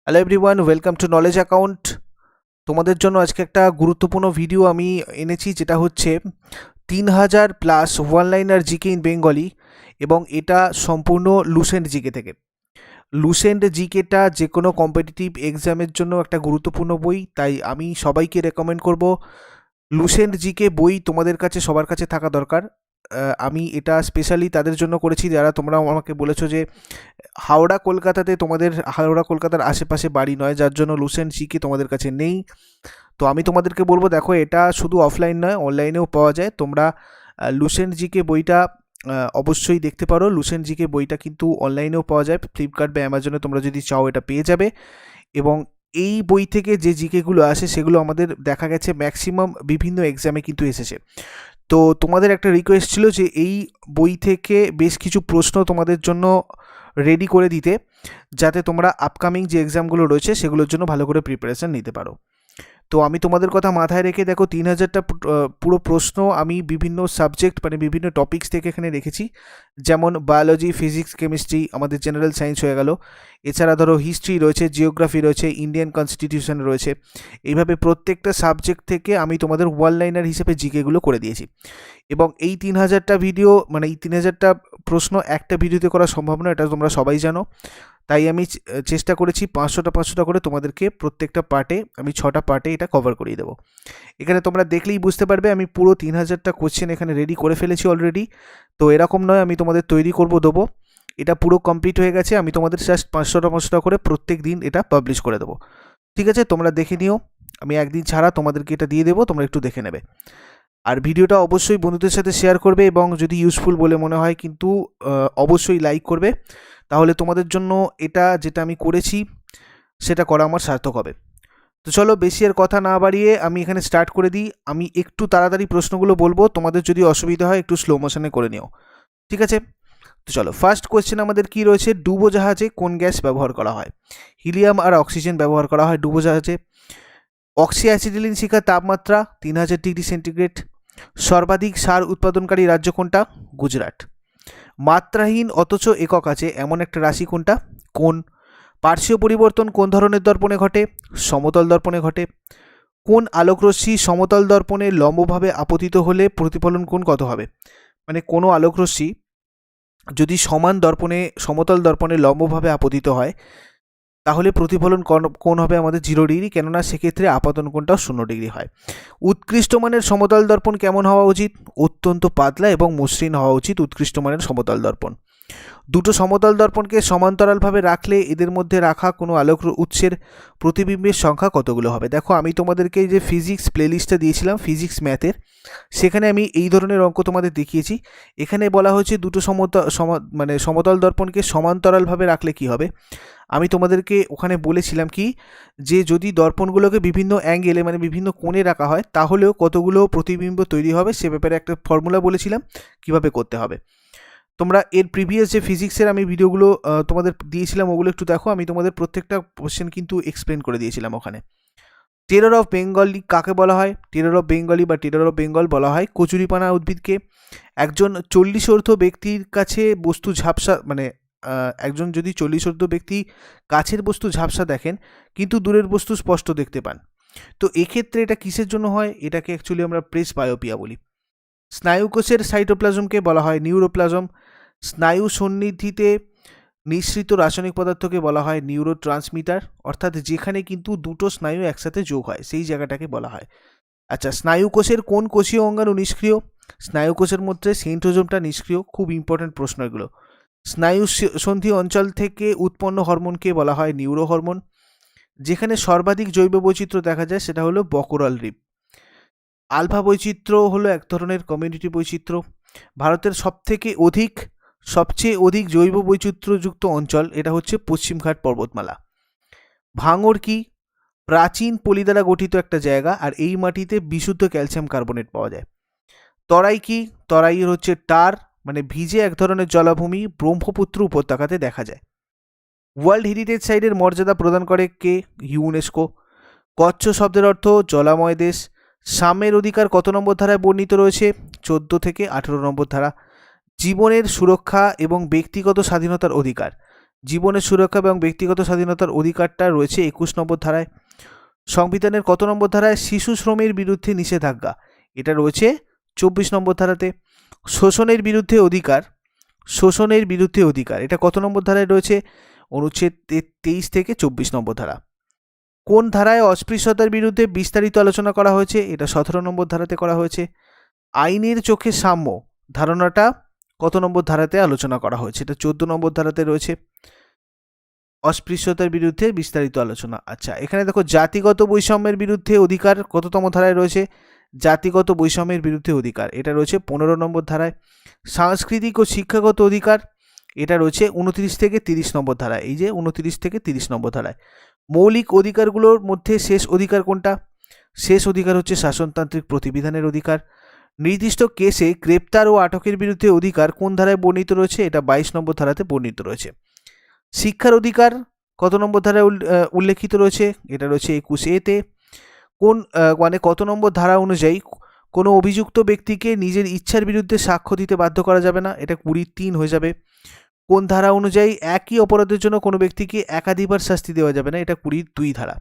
Hello everyone, welcome to knowledge account. তোমাদের জন্য আজকে একটা গুরুত্বপূর্ণ ভিডিও আমি এনেছি, যেটা হচ্ছে 3000+ one liner GK in Bengali, এবং এটা সম্পূর্ণ লুসেন্ট জিকে থেকে। লুসেন্ট জিকেটা যে কোনো কম্পিটিটিভ এক্সামের জন্য একটা গুরুত্বপূর্ণ বই, তাই আমি সবাইকে রেকমেন্ড করব লুসেন্ট জিকে বই তোমাদের কাছে সবার কাছে থাকা দরকার। আমি এটা স্পেশালি তাদের জন্য করেছি যারা তোমরা আমাকে বলেছো যে হাওড়া কলকাতাতে তোমাদের হাওড়া কলকাতার আশেপাশে বাড়ি নয়, যার জন্য লুসেন্ট জিকে তোমাদের কাছে নেই। তো আমি তোমাদেরকে বলবো, দেখো এটা শুধু অফলাইন নয়, অনলাইনেও পাওয়া যায়। তোমরা লুসেন্ট জিকে বইটা অবশ্যই দেখতে পারো। লুসেন্ট জিকে বইটা কিন্তু অনলাইনেও পাওয়া যায়, ফ্লিপকার্ট বা অ্যামাজনে তোমরা যদি চাও এটা পেয়ে যাবে। এবং এই বই থেকে যে জিকেগুলো আসে সেগুলো আমাদের দেখা গেছে ম্যাক্সিমাম বিভিন্ন এক্সামে কিন্তু এসেছে। তো তোমাদের একটা রিকোয়েস্ট ছিল যে এই বই থেকে বেশ কিছু প্রশ্ন তোমাদের জন্য রেডি করে দিতে, যাতে তোমরা আপকামিং যে এক্সামগুলো রয়েছে সেগুলোর জন্য ভালো করে প্রিপারেশান নিতে পারো। তো আমি তোমাদের কথা মাথায় রেখে দেখো 3000টা পুরো প্রশ্ন আমি বিভিন্ন সাবজেক্ট মানে বিভিন্ন টপিকস থেকে এখানে রেখেছি। যেমন বায়োলজি, ফিজিক্স, কেমিস্ট্রি, আমাদের জেনারেল সায়েন্স হয়ে গেল। এছাড়া ধরো হিস্ট্রি রয়েছে, জিওগ্রাফি রয়েছে, ইন্ডিয়ান কনস্টিটিউশন রয়েছে। এইভাবে প্রত্যেকটা সাবজেক্ট থেকে আমি তোমাদের ওয়ান লাইনার হিসেবে জিকেগুলো করে দিয়েছি। এবং এই 3000টা ভিডিও মানে এই 3000টা প্রশ্ন একটা ভিডিওতে করা সম্ভব নয়, এটা তোমরা সবাই জানো। তাই আমি চেষ্টা করেছি 500টা করে তোমাদেরকে প্রত্যেকটা পার্টে, আমি 6টা পার্টে এটা কভার করিয়ে দেবো। এখানে তোমরা দেখলেই বুঝতে পারবে আমি পুরো 3000টা কোশ্চেন এখানে রেডি করে ফেলেছি অলরেডি। তো এরকম নয় আমি তোমাদের তৈরি করবো দেবো, এটা পুরো কমপ্লিট হয়ে গেছে। আমি তোমাদের জাস্ট 500টা করে প্রত্যেক দিন এটা পাবলিশ করে দেবো। ঠিক আছে, তোমরা দেখে নিও। আমি একদিন ছাড়া তোমাদেরকে এটা দিয়ে দেবো, তোমরা একটু দেখে নেবে। আর ভিডিওটা অবশ্যই বন্ধুদের সাথে শেয়ার করবে, এবং যদি ইউজফুল বলে মনে হয় কিন্তু অবশ্যই লাইক করবে। তাহলে তোমাদের জন্য এটা যেটা আমি করেছি সেটা করা আমার সার্থক হবে। তো চলো বেশি আর কথা না বাড়িয়ে আমি এখানে স্টার্ট করে দিই। আমি একটু তাড়াতাড়ি প্রশ্নগুলো বলবো, তোমাদের যদি অসুবিধা হয় একটু স্লো মোশনে করে নিও, ঠিক আছে? তো চলো, ফার্স্ট কোয়েশ্চেন আমাদের কি রয়েছে, ডুবোজাহাজে কোন গ্যাস ব্যবহার করা হয়? হিলিয়াম আর অক্সিজেন ব্যবহার করা হয় ডুবোজাহাজে। অক্সি অ্যাসিটিলিন শিখার তাপমাত্রা 3000 ডিগ্রি সেন্টিগ্রেড। সর্বাধিক সার উৎপাদনকারী রাজ্য কোনটা? গুজরাট। মাত্রাহীন অথচ একক আছে এমন একটা রাশি কোনটা? কোণ। পার্শ্বীয় পরিবর্তন কোন ধরনের দর্পণে ঘটে? সমতল দর্পণে ঘটে। কোন আলোকরশ্মি সমতল দর্পণে লম্বভাবে আপতিত হলে প্রতিফলন কোণ কত হবে? মানে কোনো আলোকরশ্মি যদি সমতল দর্পণে লম্বভাবে আপতিত হয়, তাহলে প্রতিফলন কোণ হবে আমাদের 0 ডিগ্রি, কেননা সেক্ষেত্রে আপাতন কোণটাও 0 ডিগ্রি হয়। উৎকৃষ্ট মানের সমতল দর্পণ কেমন হওয়া উচিত? অত্যন্ত পাতলা এবং মসৃণ হওয়া উচিত উৎকৃষ্ট মানের সমতল দর্পণ। দুটো সমতল দর্পণকে সমান্তরালভাবে রাখলে এদের মধ্যে রাখা কোনো আলোক উৎসের প্রতিবিম্বের সংখ্যা কতগুলো হবে? দেখো আমি তোমাদেরকে যে ফিজিক্স প্লেলিস্টটা দিয়েছিলাম ফিজিক্স ম্যাথের, সেখানে আমি এই ধরনের অঙ্ক তোমাদের দেখিয়েছি। এখানে বলা হয়েছে দুটো সমতল দর্পণকে সমান্তরালভাবে রাখলে কি হবে। আমি তোমাদেরকে ওখানে বলেছিলাম কি, যে যদি দর্পণগুলোকে বিভিন্ন অ্যাঙ্গেলে মানে বিভিন্ন কোণে রাখা হয় তাহলেও কতগুলো প্রতিবিম্ব তৈরি হবে, সে ব্যাপারে একটা ফর্মুলা বলেছিলাম কিভাবে করতে হবে। তোমরা এর প্রিভিয়াস যে ফিজিক্সের আমি ভিডিওগুলো তোমাদের দিয়েছিলাম ওগুলো একটু দেখো, আমি তোমাদের প্রত্যেকটা কোশ্চেন কিন্তু এক্সপ্লেন করে দিয়েছিলাম ওখানে। টেরর অফ বেঙ্গলি কাকে বলা হয়? টেরর অফ বেঙ্গলি বা টেরর অফ বেঙ্গল বলা হয় কচুরিপানা উদ্ভিদকে। একজন 40 ব্যক্তির কাছে বস্তু ঝাপসা মানে একজন যদি 40 ব্যক্তি কাছের বস্তু ঝাপসা দেখেন কিন্তু দূরের বস্তু স্পষ্ট দেখতে পান, তো এক্ষেত্রে এটা কিসের জন্য হয়? এটাকে অ্যাকচুয়ালি আমরা প্রেস বায়োপিয়া বলি। স্নায়ুকোষের সাইটোপ্লাজমকে বলা হয় নিউরোপ্লাজম। স্নায়ু সন্নিধিতে নিঃসৃত রাসায়নিক পদার্থকে বলা হয় নিউরোট্রান্সমিটার, অর্থাৎ যেখানে কিন্তু দুটো স্নায়ু একসাথে যোগ হয় সেই জায়গাটাকে বলা হয়। আচ্ছা, স্নায়ুকোষের কোন কোষীয় অঙ্গাণু নিষ্ক্রিয়? স্নায়ুকোষের মধ্যে সেন্ট্রোজোমটা নিষ্ক্রিয়। খুব ইম্পর্টেন্ট প্রশ্ন এগুলো। স্নায়ু সন্ধি অঞ্চল থেকে উৎপন্ন হরমোনকে বলা হয় নিউরো হরমোন। যেখানে সর্বাধিক জৈব বৈচিত্র্য দেখা যায় সেটা হলো বকরাল রিপ। আলফা বৈচিত্র্য হলো এক ধরনের কমিউনিটি বৈচিত্র্য। ভারতের সবচেয়ে অধিক জৈব বৈচিত্র্যযুক্ত অঞ্চল এটা হচ্ছে পশ্চিমঘাট পর্বতমালা। ভাঙড় কি? প্রাচীন পলি দ্বারা গঠিত একটা জায়গা, আর এই মাটিতে বিশুদ্ধ ক্যালসিয়াম কার্বনেট পাওয়া যায়। তরাই কি? তরাই হচ্ছে টার মানে ভিজে এক ধরনের জলাভূমি, ব্রহ্মপুত্র উপত্যকাতে দেখা যায়। ওয়ার্ল্ড হেরিটেজ সাইটের মর্যাদা প্রদান করে কে? ইউনেস্কো। কচ্ছ শব্দের অর্থ জলাময় দেশ। সাম্যের অধিকার কত নম্বর ধারায় বর্ণিত রয়েছে? 14 থেকে 18 নম্বর ধারা। জীবনের সুরক্ষা এবং ব্যক্তিগত স্বাধীনতার অধিকার জীবনের সুরক্ষা এবং ব্যক্তিগত স্বাধীনতার অধিকারটা রয়েছে 21 নম্বর ধারায়। সংবিধানের কত নম্বর ধারায় শিশু শ্রমের বিরুদ্ধে নিষেধাজ্ঞা? এটা রয়েছে 24 নম্বর ধারাতে। শোষণের বিরুদ্ধে অধিকার, শোষণের বিরুদ্ধে অধিকার এটা কত নম্বর ধারায় রয়েছে? অনুচ্ছেদ 23 থেকে 24 নম্বর ধারা। কোন ধারায় অস্পৃশ্যতার বিরুদ্ধে বিস্তারিত আলোচনা করা হয়েছে? এটা 17 নম্বর ধারাতে করা হয়েছে। আইনের চোখে সাম্য ধারণাটা কত নম্বর ধারাতে আলোচনা করা হয়েছে? এটা 14 নম্বর ধারাতে রয়েছে। অস্পৃশ্যতার বিরুদ্ধে বিস্তারিত আলোচনা। আচ্ছা, এখানে দেখো জাতিগত বৈষম্যের বিরুদ্ধে অধিকার কততম ধারায় রয়েছে? জাতিগত বৈষম্যের বিরুদ্ধে অধিকার এটা রয়েছে 15 নম্বর ধারায়। সাংস্কৃতিক ও শিক্ষাগত অধিকার এটা রয়েছে 29 থেকে 30 নম্বর ধারায়। এই যে 29 থেকে 30 নম্বর ধারায়। মৌলিক অধিকারগুলোর মধ্যে শেষ অধিকার কোনটা? শেষ অধিকার হচ্ছে শাসনতান্ত্রিক প্রতিবিধানের অধিকার। নির্দিষ্ট কেসে গ্রেপ্তার ও আটকের বিরুদ্ধে অধিকার কোন ধারায় বর্ণিত রয়েছে? এটা 22 নম্বর ধারাতে বর্ণিত রয়েছে। শিক্ষার অধিকার কত নম্বর ধারায় উল্লেখিত রয়েছে? এটা রয়েছে 21A-তে। কোন কত নম্বর ধারা অনুযায়ী কোনো অভিযুক্ত ব্যক্তিকে নিজের ইচ্ছার বিরুদ্ধে সাক্ষ্য দিতে বাধ্য করা যাবে না? এটা 20(3) হয়ে যাবে। কোন ধারা অনুযায়ী একই অপরাধের জন্য কোনো ব্যক্তিকে একাধিকবার শাস্তি দেওয়া যাবে না? এটা 22 ধারা।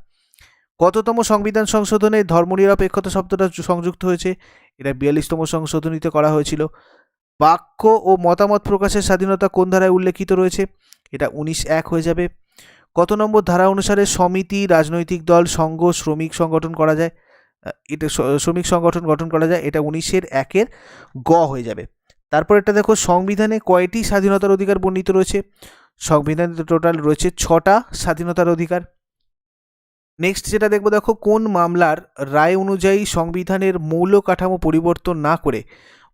কততম সংবিধান সংশোধনে ধর্মনিরপেক্ষতা শব্দটা সংযুক্ত হয়েছে? এটা 42তম সংশোধনীতে করা হয়েছিল। বাক্য ও মতামত প্রকাশের স্বাধীনতা কোন ধারায় উল্লেখিত রয়েছে? এটা 19(1) হয়ে যাবে। কত নম্বর ধারা অনুসারে সমিতি, রাজনৈতিক দল, সংঘ, শ্রমিক সংগঠন করা যায়? এটা শ্রমিক সংগঠন গঠন করা যায়। এটা 19(1) গ হয়ে যাবে। তারপর এটা দেখো সংবিধানে কয়টি স্বাধীনতার অধিকার বর্ণিত রয়েছে? সংবিধানে টোটাল রয়েছে 6টা স্বাধীনতার অধিকার। নেক্সট যেটা দেখবো, দেখো কোন মামলার রায় অনুযায়ী সংবিধানের মৌল কাঠামো পরিবর্তন না করে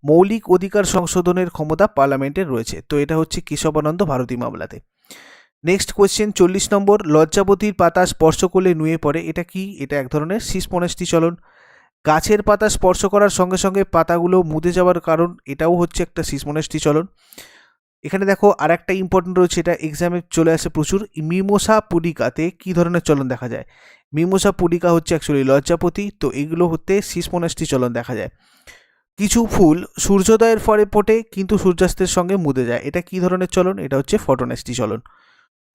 মৌলিক অধিকার সংশোধনের ক্ষমতা পার্লামেন্টের রয়েছে? তো এটা হচ্ছে কেশবানন্দ ভারতী মামলাতে। নেক্সট কোয়েশ্চেন 40 নম্বর, লজ্জাবতীর পাতা স্পর্শ করলে নুয়ে পড়ে এটা কি? এটা এক ধরনের সিসমনষ্টি চলন। গাছের পাতা স্পর্শ করার সঙ্গে সঙ্গে পাতাগুলো মুদে যাওয়ার কারণ এটাও হচ্ছে একটা সিসমনষ্টি চলন। এখানে দেখো আর একটা ইম্পর্টেন্ট রয়েছে, এটা এক্সামে চলে আসে প্রচুর। মিমোসা পুডিকাতে কি ধরনের চলন দেখা যায়? মিমোসা পুডিকা হচ্ছে অ্যাকচুয়ালি লজ্জাপতি, তো এগুলো হতে সিসমনষ্টি চলন দেখা যায়। কিছু ফুল সূর্যোদয়ের পরে ফোটে কিন্তু সূর্যাস্তের সঙ্গে মুদে যায়, এটা কি ধরনের চলন? এটা হচ্ছে ফটোনেষ্টি চলন।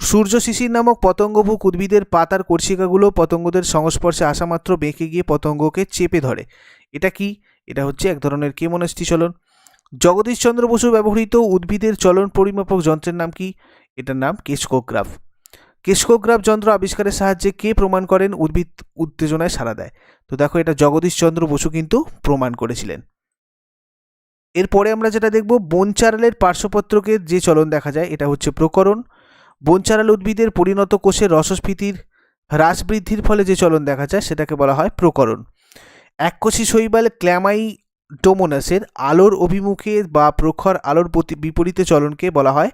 সূর্য শিশির নামক পতঙ্গভুক উদ্ভিদের পাতার কর্ষিকাগুলো পতঙ্গদের সংস্পর্শে আসা মাত্র বেঁকে গিয়ে পতঙ্গকে চেপে ধরে, এটা কি? এটা হচ্ছে এক ধরনের কেমোনেষ্টি চলন। জগদীশচন্দ্র বসু ব্যবহৃত উদ্ভিদের চলন পরিমাপক যন্ত্রের নাম কি? এটার নাম কেসকোগ্রাফ। কেসকোগ্রাফ যন্ত্র আবিষ্কারের সাহায্যে কে প্রমাণ করেন উদ্ভিদ উত্তেজনায় সাড়া দেয়? তো দেখো এটা জগদীশচন্দ্র বসু কিন্তু প্রমাণ করেছিলেন। এরপরে আমরা যেটা দেখব, বনচারালের পার্শ্বপত্রকে যে চলন দেখা যায় এটা হচ্ছে প্রকরণ। বনচারাল উদ্ভিদের পরিণত কোষের রসস্ফীতির হ্রাস বৃদ্ধির ফলে যে চলন দেখা যায় সেটাকে বলা হয় প্রকরণ। এককোষী শৈবাল ক্ল্যামাইডোমোনাসের আলোর অভিমুখে বা প্রখর আলোর বিপরীতে চলনকে বলা হয়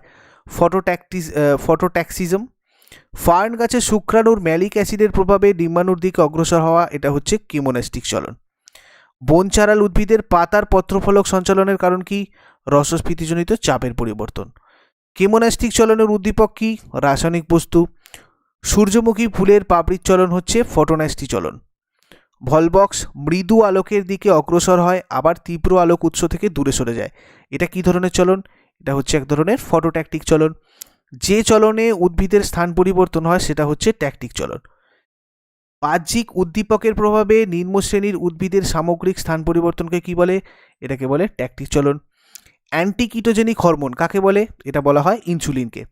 ফটোট্যাক্সিজম। ফার্ন গাছের শুক্রাণুর ম্যালিক অ্যাসিডের প্রভাবে ডিম্বাণুর দিকে অগ্রসর হওয়া এটা হচ্ছে কেমোনেস্টিক চলন। বনচারাল উদ্ভিদের পাতার পত্রফলক সঞ্চালনের কারণ কি? রসস্ফীতিজনিত চাপের পরিবর্তন। কেমোনেস্টিক চলনের উদ্দীপক কি? রাসায়নিক বস্তু। সূর্যমুখী ফুলের পাপড়ির চলন হচ্ছে ফটোনেস্টি চলন। ভলবক্স মৃদু আলোকের দিকে অগ্রসর হয় আবার তীব্র আলোক উৎস থেকে দূরে সরে যায়, এটা কি ধরনের চলন? এটা হচ্ছে এক ধরনের ফটোট্যাকটিক চলন। যে চলনে উদ্ভিদের স্থান পরিবর্তন হয় সেটা হচ্ছে ট্যাকটিক চলন। বাহ্যিক উদ্দীপকের প্রভাবে নিম্নশ্রেণীর উদ্ভিদের সামগ্রিক স্থান পরিবর্তনকে কি বলে? এটাকে বলে ট্যাকটিক চলন। অ্যান্টিকিটোজেনিক হরমোন কাকে বলে? এটা বলা হয় ইনসুলিনকে।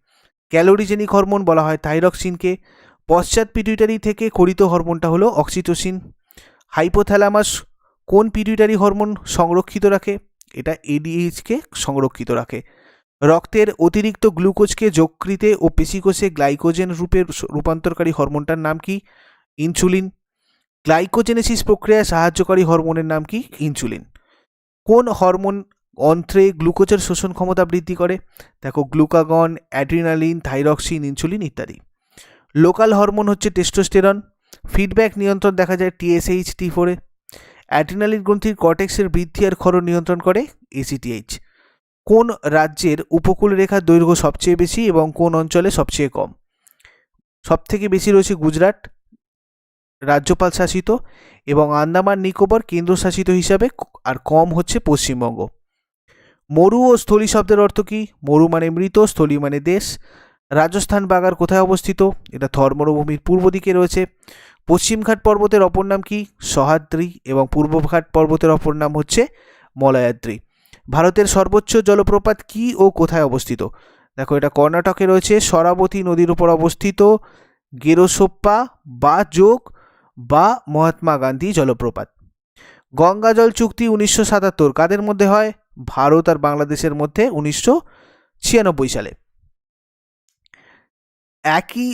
ক্যালোরিজেনিক হরমোন বলা হয় থাইরক্সিনকে। পশ্চাৎ পিটুইটারি থেকে খরিত হরমোনটা হলো অক্সিটোসিন। হাইপোথ্যালামাস কোন পিটুইটারি হরমোন সংরক্ষিত রাখে? এটা এডিএইচকে সংরক্ষিত রাখে। রক্তের অতিরিক্ত গ্লুকোজকে যকৃতে ও পেশিকোষে গ্লাইকোজেন রূপে রূপান্তরকারী হরমোনটার নাম কি? ইনসুলিন। গ্লাইকোজেনেসিস প্রক্রিয়ায় সাহায্যকারী হরমোনের নাম কি? ইনসুলিন। কোন হরমোন অন্ত্রে গ্লুকোজের শোষণ ক্ষমতা বৃদ্ধি করে? দেখো গ্লুকাগন, অ্যাড্রিনালিন, থাইরক্সিন, ইনসুলিন ইত্যাদি। লোকাল হরমোন হচ্ছে টেস্টোস্টেরন। ফিডব্যাক নিয়ন্ত্রণ দেখা যায় TSH T4-এ। অ্যাড্রিনালিন গ্রন্থির কর্টেক্সের বৃদ্ধি আর ক্ষরণ নিয়ন্ত্রণ করে ACTH। কোন রাজ্যের উপকূল রেখার দৈর্ঘ্য সবচেয়ে বেশি এবং কোন অঞ্চলে সবচেয়ে কম? সবথেকে বেশি রয়েছে গুজরাট, রাজ্যপাল শাসিত, এবং আন্দামান নিকোবর কেন্দ্রশাসিত হিসাবে, আর কম হচ্ছে পশ্চিমবঙ্গ। মরু ও স্থলী শব্দের অর্থ কি? মরু মানে মৃত, স্থলী মানে দেশ। রাজস্থান বাগার কোথায় অবস্থিত? এটা থর মরুভূমির পূর্ব দিকে রয়েছে। পশ্চিমঘাট পর্বতের অপর নাম কি? সহ্যাদ্রি। এবং পূর্বঘাট পর্বতের অপর নাম হচ্ছে মলয়াদ্রি। ভারতের সর্বোচ্চ জলপ্রপাত কি ও কোথায় অবস্থিত? দেখো, এটা কর্ণাটকে রয়েছে, শরাবতী নদীর উপর অবস্থিত গেরোসোপ্পা বা যোগ বা মহাত্মা গান্ধী জলপ্রপাত। গঙ্গা জল চুক্তি 1977 কাদের মধ্যে হয়? ভারত আর বাংলাদেশের মধ্যে 1996 সালে। একই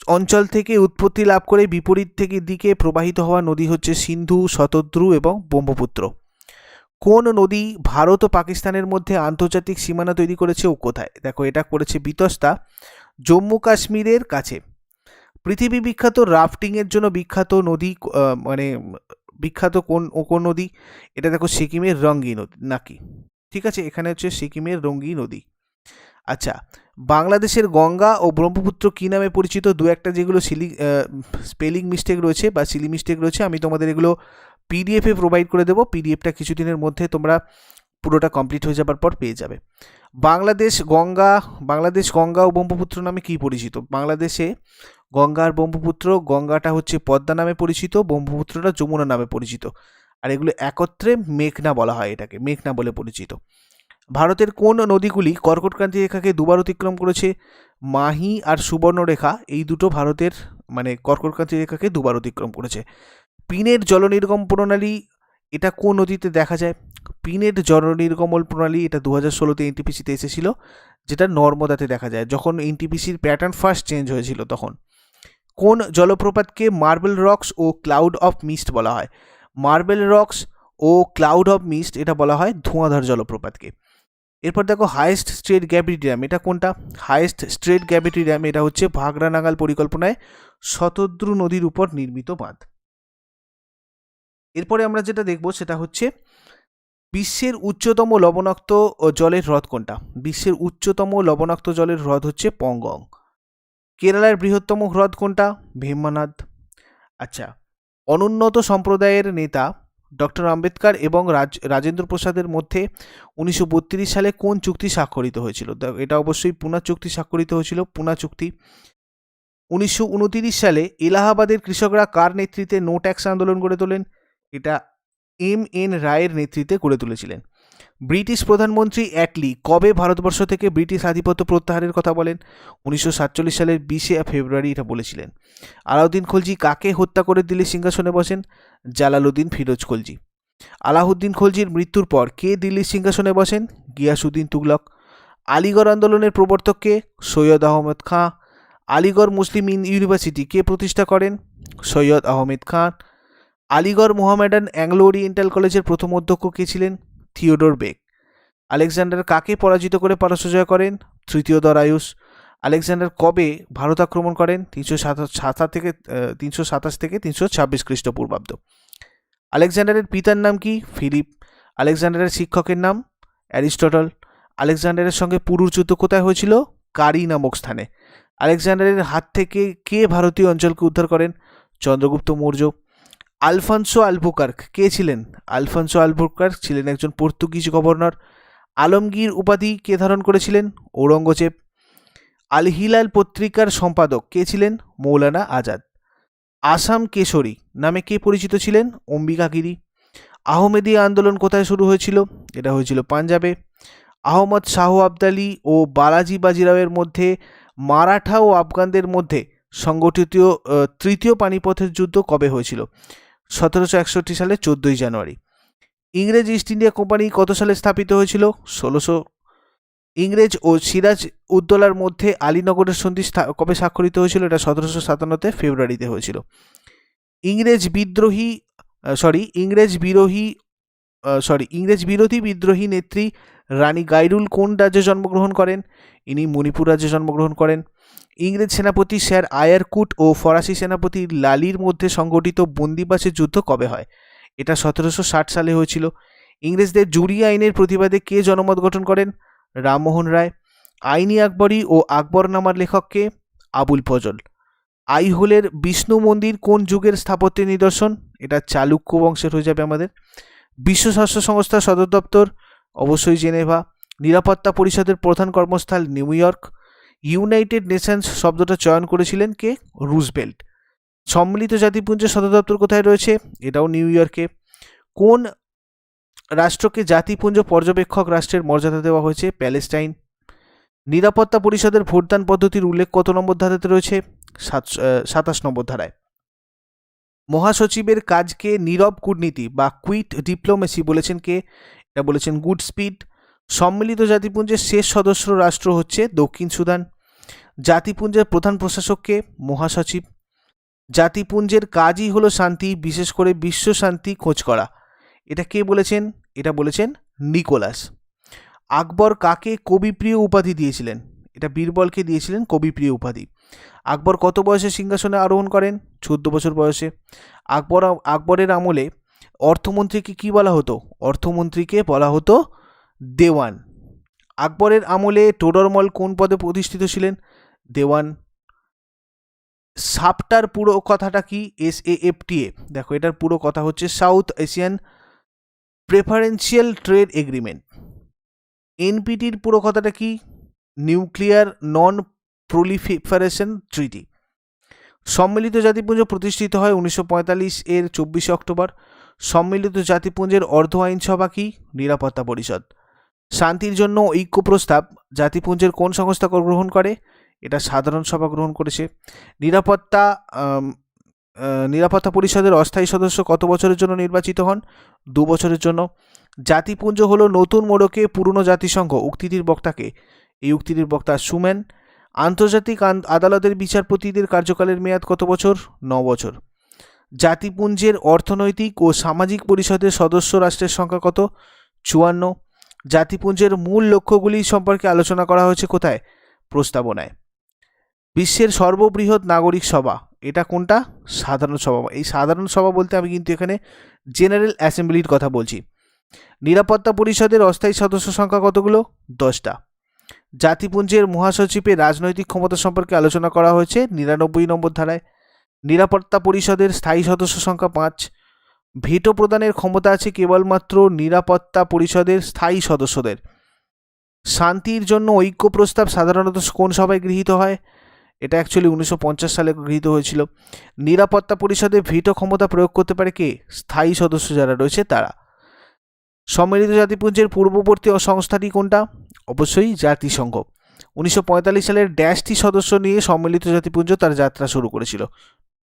অঞ্চল থেকে উৎপত্তি লাভ করে বিপরীত থেকে দিকে প্রবাহিত হওয়া নদী হচ্ছে সিন্ধু, শতদ্রু এবং ব্রহ্মপুত্র। কোন নদী ভারত ও পাকিস্তানের মধ্যে আন্তর্জাতিক সীমানা তৈরি করেছে ও কোথায়? দেখো, এটা করেছে বিতস্তা, জম্মু কাশ্মীরের কাছে। পৃথিবী বিখ্যাত রাফটিংয়ের জন্য বিখ্যাত নদী মানে বিখ্যাত কোন নদী? এটা দেখো সিকিমের রঙ্গি নদী নাকি? ঠিক আছে, এখানে হচ্ছে সিকিমের রঙ্গি নদী। আচ্ছা, বাংলাদেশের গঙ্গা ও ব্রহ্মপুত্র কী নামে পরিচিত? দু একটা যেগুলো স্পেলিং মিস্টেক রয়েছে বা সিলি মিস্টেক রয়েছে, আমি তোমাদের এগুলো পিডিএফে প্রোভাইড করে দেবো। পিডিএফটা কিছুদিনের মধ্যে তোমরা পুরোটা কমপ্লিট হয়ে যাবার পর পেয়ে যাবে। বাংলাদেশ গঙ্গা ও ব্রহ্মপুত্র নামে কী পরিচিত? বাংলাদেশে গঙ্গা আর ব্রহ্মপুত্র, গঙ্গাটা হচ্ছে পদ্মা নামে পরিচিত, ব্রহ্মপুত্রটা যমুনা নামে পরিচিত। আর এগুলো একত্রে মেঘনা বলা হয়, এটাকে মেঘনা বলে পরিচিত। ভারতের কোন নদীগুলি কর্কটক্রান্তি রেখাকে দুবার অতিক্রম করেছে? মাহি আর সুবর্ণরেখা, এই দুটো ভারতের মানে কর্কটক্রান্তি রেখাকে দুবার অতিক্রম করেছে। পিনের জলনির্গম প্রণালী এটা কোন নদীতে দেখা যায়? পিনের জলনির্গমন প্রণালী এটা 2016-তে এনটিপিসিতে এসেছিল, যেটা নর্মদাতে দেখা যায় যখন এনটিপিসির প্যাটার্ন ফার্স্ট চেঞ্জ হয়েছিল তখন। কোন জলপ্রপাতকে মার্বেল রক্স ও ক্লাউড অফ মিস্ট বলা হয়? মার্বেল রক্স ও ক্লাউড অফ মিস্ট এটা বলা হয় ধোঁয়াধার জলপ্রপাতকে। এরপর দেখো, হাইয়েস্ট স্ট্রেট গ্র্যাভিটি ড্যাম এটা কোনটা? হাইয়েস্ট স্ট্রেট গ্র্যাভিটি ড্যাম এটা হচ্ছে ভাগড়া নাগাল পরিকল্পনায় শতদ্রু নদীর উপর নির্মিত বাঁধ। এরপরে আমরা যেটা দেখব সেটা হচ্ছে বিশ্বের উচ্চতম লবণাক্ত জলের হ্রদ কোনটা? বিশ্বের উচ্চতম লবণাক্ত জলের হ্রদ হচ্ছে পঙ্গং। কেরালার বৃহত্তম হ্রদ কোনটা? ভীমানাদ। আচ্ছা, অনুন্নত সম্প্রদায়ের নেতা ডক্টর আম্বেদকর এবং রাজেন্দ্র প্রসাদের মধ্যে 1932 সালে কোন চুক্তি স্বাক্ষরিত হয়েছিল? এটা অবশ্যই পুনা চুক্তি স্বাক্ষরিত হয়েছিল, পুনা চুক্তি। 1929 সালে এলাহাবাদের কৃষকরা কার নেতৃত্বে নো ট্যাক্স আন্দোলন গড়ে তোলেন? এটা এম.এন. রায়ের নেতৃত্বে গড়ে তুলেছিলেন। ব্রিটিশ প্রধানমন্ত্রী অ্যাটলি কবে ভারতবর্ষ থেকে ব্রিটিশ আধিপত্য প্রত্যাহারের কথা বলেন? 1947 সালের 20শে ফেব্রুয়ারি এটা বলেছিলেন। আলাউদ্দিন খলজি কাকে হত্যা করে দিল্লির সিংহাসনে বসেন? জালালউদ্দিন ফিরোজ খলজি। আলাউদ্দিন খলজির মৃত্যুর পর কে দিল্লির সিংহাসনে বসেন? গিয়াসউদ্দিন তুগলক। আলিগড় আন্দোলনের প্রবর্তক কে? সৈয়দ আহমদ খাঁ। আলিগড় মুসলিম ইউনিভার্সিটি কে প্রতিষ্ঠা করেন? Syed Ahmed Khan. Aligarh Mohammedan Anglo oriental কলেজের প্রথম অধ্যক্ষ কে ছিলেন? Theodore bake. আলেকজান্ডার কাকে পরাজিত করে পারস্য জয় করেন? তৃতীয় দরায়ুস। আলেকজান্ডার কবে ভারত আক্রমণ করেন? 327 থেকে 326 খ্রিস্টপূর্বাব্দ। আলেকজান্ডারের পিতার নাম কি? ফিলিপ। আলেকজান্ডারের শিক্ষকের নাম অ্যারিস্টটল। আলেকজান্ডারের সঙ্গে পুরুর যুদ্ধ কোথায় হয়েছিল? কারি নামক স্থানে। আলেকজান্ডারের হাত থেকে কে ভারতীয় অঞ্চলকে উদ্ধার করেন? চন্দ্রগুপ্ত মৌর্য। আলফান্সো আলবুকার্ক কে ছিলেন? আলফান্সো আলবুকার্ক ছিলেন একজন পর্তুগিজ গভর্নর। আলমগীর উপাধি কে ধারণ করেছিলেন? ঔরঙ্গজেব। আল হিলাল পত্রিকার সম্পাদক কে ছিলেন? মৌলানা আজাদ। আসাম কেশরী নামে কে পরিচিত ছিলেন? অম্বিকাগিরি। আহমেদী আন্দোলন কোথায় শুরু হয়েছিল? এটা হয়েছিল পাঞ্জাবে। আহমদ শাহ আবদালি ও বালাজি বাজিরাওয়ের মধ্যে মারাঠা ও আফগানদের মধ্যে সংগঠিত তৃতীয় পানিপথের যুদ্ধ কবে হয়েছিল? 1761 সালে 14ই জানুয়ারি। ইংরেজ ইস্ট ইন্ডিয়া কোম্পানি কত সালে স্থাপিত হয়েছিল? 1600। ইংরেজ ও সিরাজ উদ্দৌলার মধ্যে আলীনগরের সন্ধি কবে স্বাক্ষরিত হয়েছিল? এটা 1757-তে ফেব্রুয়ারিতে হয়েছিল। ইংরেজ বিরোধী বিদ্রোহী নেত্রী রানী গাইরুল কোন রাজ্যে জন্মগ্রহণ করেন? ইনি মণিপুর রাজ্যে জন্মগ্রহণ করেন। ইংরেজ সেনাপতি স্যার আয়ারকুট ও ফরাসি সেনাপতি লালির মধ্যে সংগঠিত বন্দিবাসের যুদ্ধ কবে হয়? এটা 1760 সালে হয়েছিল। ইংরেজদের জুরি আইনের প্রতিবাদে কে জনমত গঠন করেন? রামমোহন রায়। আইনি আকবরী ও আকবরনামার লেখককে? আবুল ফজল। আইহোলের বিষ্ণু মন্দির কোন যুগের স্থাপত্যের নিদর্শন? এটা চালুক্য বংশের হয়ে যাবে আমাদের। বিশ্ব স্বাস্থ্য সংস্থার সদর দপ্তর? অবশ্যই জেনেভা। নিরাপত্তা পরিষদের প্রধান কর্মস্থল নিউ ইয়র্ক। ইউনাইটেড নেশনস শব্দটা চয়ন করেছিলেন কে? রুজভেল্ট। সম্মিলিত জাতিপুঞ্জের সদর দপ্তর কোথায় রয়েছে? এটাও নিউ ইয়র্কে। কোন রাষ্ট্রকে জাতিপুঞ্জ পর্যবেক্ষক রাষ্ট্রের মর্যাদা দেওয়া হয়েছে? প্যালেস্টাইন। নিরাপত্তা পরিষদের ভোটদান পদ্ধতির উল্লেখ কত নম্বর ধারাতে রয়েছে? 27 নম্বর ধারায়। মহাসচিবের কাজকে নীরব কূটনীতি বা কুইট ডিপ্লোমেসি বলেছেন কে? এটা বলেছেন গুডস্পিড। সম্মিলিত জাতিপুঞ্জের শেষ সদস্য রাষ্ট্র হচ্ছে দক্ষিণ সুদান। জাতিপুঞ্জের প্রধান প্রশাসককে? মহাসচিব। জাতিপুঞ্জের কাজই হলো শান্তি, বিশেষ করে বিশ্ব শান্তি খোঁজ করা। এটা কে বলেছেন? এটা বলেছেন নিকোলাস। আকবর কাকে কবিপ্রিয় উপাধি দিয়েছিলেন? এটা বীরবলকে দিয়েছিলেন কবিপ্রিয় উপাধি। আকবর কত বয়সে সিংহাসনে আরোহণ করেন? 14 বছর বয়সে। আকবরের আমলে অর্থমন্ত্রীকে কি বলা হতো? অর্থমন্ত্রীকে বলা হতো দেওয়ান। আকবরের আমলে টোডরমল কোন পদে প্রতিষ্ঠিত ছিলেন? দেওয়ান। সাপটার পুরো কথাটা কি? SAFTA। দেখো, এটার পুরো কথা হচ্ছে South Asian preferential trade agreement. NPTর পুরো কথাটা কি? Nuclear non proliferation treaty. সম্মিলিত জাতিপুঞ্জ প্রতিষ্ঠিত হয় 1945 এর 24 অক্টোবর। সম্মিলিত জাতিপুঞ্জের অর্ধ আইনসভা কি? নিরাপত্তা পরিষদ। শান্তির জন্য ঐক্য প্রস্তাব জাতিপুঞ্জের কোন সংস্থা গ্রহণ করে? এটা সাধারণ সভা গ্রহণ করেছে। নিরাপত্তা পরিষদের অস্থায়ী সদস্য কত বছরের জন্য নির্বাচিত হন? 2 বছরের জন্য। জাতিপুঞ্জ হলো নতুন মোড়কে পুরনো জাতিসংঘ। উক্তিটির বক্তাকে? এই উক্তিটির বক্তা সুম্যান। আন্তর্জাতিক আদালতের বিচারপতিদের কার্যকালের মেয়াদ কত বছর? 9 বছর। জাতিপুঞ্জের অর্থনৈতিক ও সামাজিক পরিষদের সদস্য রাষ্ট্রের সংখ্যা কত? 54। জাতিপুঞ্জের মূল লক্ষ্যগুলি সম্পর্কে আলোচনা করা হয়েছে কোথায়? প্রস্তাবনায়। বিশ্বের সর্ববৃহৎ নাগরিক সভা এটা কোনটা? সাধারণ সভা। এই সাধারণ সভা বলতে আমি কিন্তু এখানে জেনারেল অ্যাসেম্বলির কথা বলছি। নিরাপত্তা পরিষদের অস্থায়ী সদস্য সংখ্যা কতগুলো? 10টা। জাতিপুঞ্জের মহাসচিবের রাজনৈতিক ক্ষমতা সম্পর্কে আলোচনা করা হয়েছে 99 নম্বর ধারায়। নিরাপত্তা পরিষদের স্থায়ী সদস্য সংখ্যা 5। ভেটো প্রদানের ক্ষমতা আছে কেবলমাত্র নিরাপত্তা পরিষদের স্থায়ী সদস্যদের। শান্তির জন্য ঐক্য প্রস্তাব সাধারণত কোন সভায় গৃহীত হয়? এটা অ্যাকচুয়ালি 1950 সালে গৃহীত হয়েছিল। নিরাপত্তা পরিষদে ভেটো ক্ষমতা প্রয়োগ করতে পারে কে? স্থায়ী সদস্য যারা রয়েছে তারা। সম্মিলিত জাতিপুঞ্জের পূর্ববর্তী সংস্থাটি কোনটা? অবশ্যই জাতিসংঘ। 1945 সালের ড্যাশটি সদস্য নিয়ে সম্মিলিত জাতিপুঞ্জ তার যাত্রা শুরু করেছিল।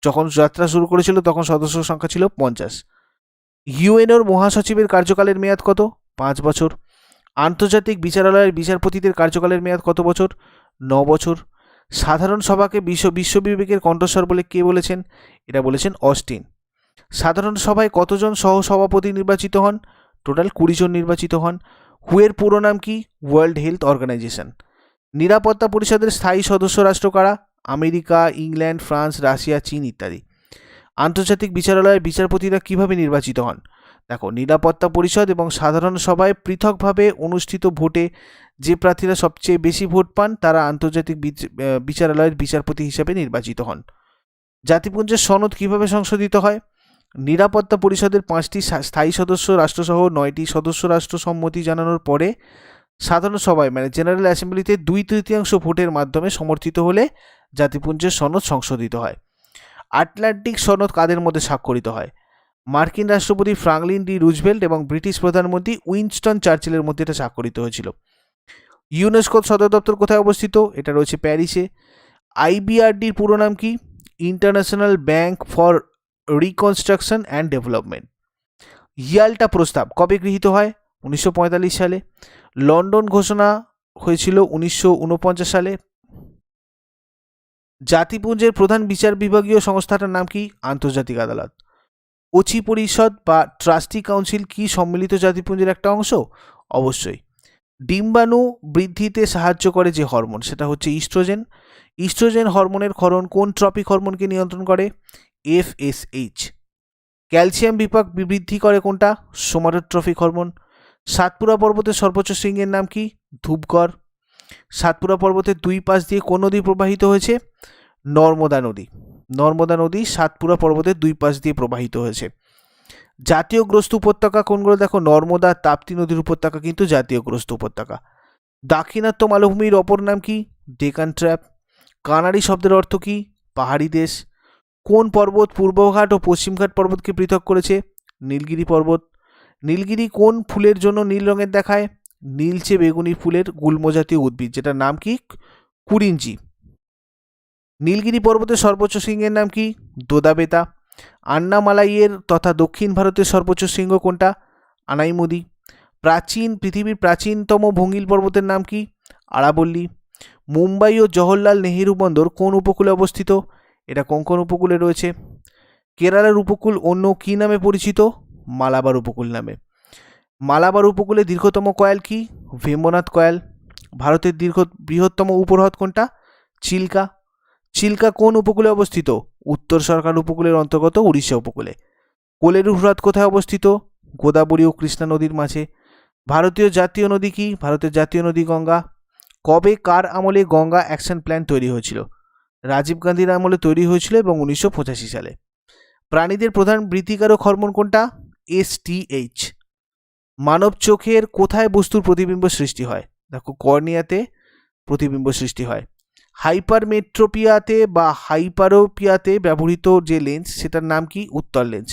যখন যাত্রা শুরু করেছিল তখন সদস্য সংখ্যা ছিল 50। ইউএনওর মহাসচিবের কার্যকালের মেয়াদ কত? 5 বছর। আন্তর্জাতিক বিচারালয়ের বিচারপতিদের কার্যকালের মেয়াদ কত বছর? 9 বছর। সাধারণ সভাকে বিশ্ববিবেকের কণ্ঠস্বর বলে কে বলেছেন? এটা বলেছেন অস্টিন। সাধারণ সভায় কতজন সহসভাপতি নির্বাচিত হন? টোটাল 20 জন নির্বাচিত হন। হুয়ের পুরো নাম কি? World Health Organization. নিরাপত্তা পরিষদের স্থায়ী সদস্য রাষ্ট্র কারা? আমেরিকা, ইংল্যান্ড, ফ্রান্স, রাশিয়া, চীন ইত্যাদি। আন্তর্জাতিক বিচারালয়ের বিচারপতিরা কিভাবে নির্বাচিত হন? দেখো, নিরাপত্তা পরিষদ এবং সাধারণ সভায় পৃথকভাবে অনুষ্ঠিত ভোটে যে প্রার্থীরা সবচেয়ে বেশি ভোট পান তারা আন্তর্জাতিক বিচারালয়ের বিচারপতি হিসেবে নির্বাচিত হন। জাতিপুঞ্জের সনদ কিভাবে সংশোধিত হয়? নিরাপত্তা পরিষদের 5টি স্থায়ী সদস্য রাষ্ট্রসহ 9টি সদস্য রাষ্ট্র সম্মতি জানানোর পরে সাধারণ সভায় মানে জেনারেল অ্যাসেম্বলিতে 2/3 ভোটের মাধ্যমে সমর্থিত হলে জাতিপুঞ্জের সনদ সংশোধিত হয়। আটলান্টিক সনদ কাদের মধ্যে স্বাক্ষরিত হয়? মার্কিন রাষ্ট্রপতি ফ্রাঙ্কলিন ডি রুজভেল্ট এবং ব্রিটিশ প্রধানমন্ত্রী উইনস্টন চার্চিলের মধ্যে এটা স্বাক্ষরিত হয়েছিল। ইউনেস্কোর সদর দপ্তর কোথায় অবস্থিত? এটা রয়েছে প্যারিসে। IBRDর পুরো নাম কি? International bank for reconstruction and development. ইয়াল্টা প্রস্তাব কবে গৃহীত হয়? 1945 সালে। লন্ডন ঘোষণা হয়েছিল 1949 সালে। জাতিপুঞ্জের প্রধান বিচার বিভাগীয় সংস্থাটার নাম কি? আন্তর্জাতিক আদালত। ওচি পরিষদ বা ট্রাস্টি কাউন্সিল কি সম্মিলিত জাতিপুঞ্জের একটা অংশ? অবশ্যই। ডিম্বাণু বৃদ্ধিতে সাহায্য করে যে হরমোন সেটা হচ্ছে ইস্ট্রোজেন। ইস্ট্রোজেন হরমোনের ক্ষরণ কোন ট্রপিক হরমোনকে নিয়ন্ত্রণ করে? FSH। ক্যালসিয়াম বিপাক বৃদ্ধি করে কোনটা? Somatotropic hormone. সাতপুরা পর্বতের সর্বোচ্চ শৃঙ্গের নাম কি? ধূপগড়। সাতপুরা পর্বতের দুই পাশ দিয়ে কোন নদী প্রবাহিত হয়েছে? নর্মদা নদী। নর্মদা নদী সাতপুরা পর্বতের দুই পাশ দিয়ে প্রবাহিত হয়েছে। জাতীয় গ্রস্ত উপত্যকা কোনগুলো? দেখো, নর্মদা, তাপ্তি নদীর উপত্যকা কিন্তু জাতীয় গ্রস্ত উপত্যকা। দাক্ষিণাত্য মালভূমির অপর নাম কি? ডেকান ট্র্যাপ। কানাডি শব্দের অর্থ কি? পাহাড়ি দেশ। কোন পর্বত পূর্বঘাট ও পশ্চিমঘাট পর্বতকে পৃথক করেছে? নীলগিরি পর্বত। নীলগিরি কোন ফুলের জন্য নীল রঙের দেখায়? নীলচে বেগুনি ফুলের গুল্ম জাতীয় উদ্ভিদ, যেটার নাম কি? কুরিঞ্জি। নীলগিরি পর্বতের সর্বোচ্চ শৃঙ্গের নাম কি? দোদাবেতা। আন্নামালাইয়ের তথা দক্ষিণ ভারতের সর্বোচ্চ শৃঙ্গ কোনটা? আনাইমুদি। পৃথিবীর প্রাচীনতম ভঙ্গিল পর্বতের নাম কি? আরাবল্লী। মুম্বাই ও জওহরলাল নেহেরু বন্দর কোন উপকূলে অবস্থিত? এটা কোঙ্কণ উপকূলে রয়েছে। কেরালার উপকূল অন্য কী নামে পরিচিত? মালাবার উপকূল নামে। মালাবার উপকূলে দীর্ঘতম কয়াল কি? ভেম্বনাথ কয়াল। ভারতের বৃহত্তম উপহ্রদ কোনটা? চিল্কা। চিল্কা কোন উপকূলে অবস্থিত? উত্তর সরকার উপকূলের অন্তর্গত উড়িষ্যা উপকূলে। কোলেরু হ্রদ কোথায় অবস্থিত? গোদাবরী ও কৃষ্ণা নদীর মাঝে। ভারতীয় জাতীয় নদী কি? ভারতের জাতীয় নদী গঙ্গা। কবে কার আমলে গঙ্গা অ্যাকশন প্ল্যান তৈরি হয়েছিল? রাজীব গান্ধীর আমলে তৈরি হয়েছিল এবং 1985 সালে। প্রাণীদের প্রধান বৃত্তিকারক হরমোন কোনটা? STH। মানব চোখের কোথায় বস্তুর প্রতিবিম্ব সৃষ্টি হয়? দেখো, কর্নিয়াতে প্রতিবিম্ব সৃষ্টি হয়। হাইপারমেট্রোপিয়াতে বা হাইপারোপিয়াতে ব্যবহৃত যে লেন্স, সেটার নাম কি? উত্তল লেন্স।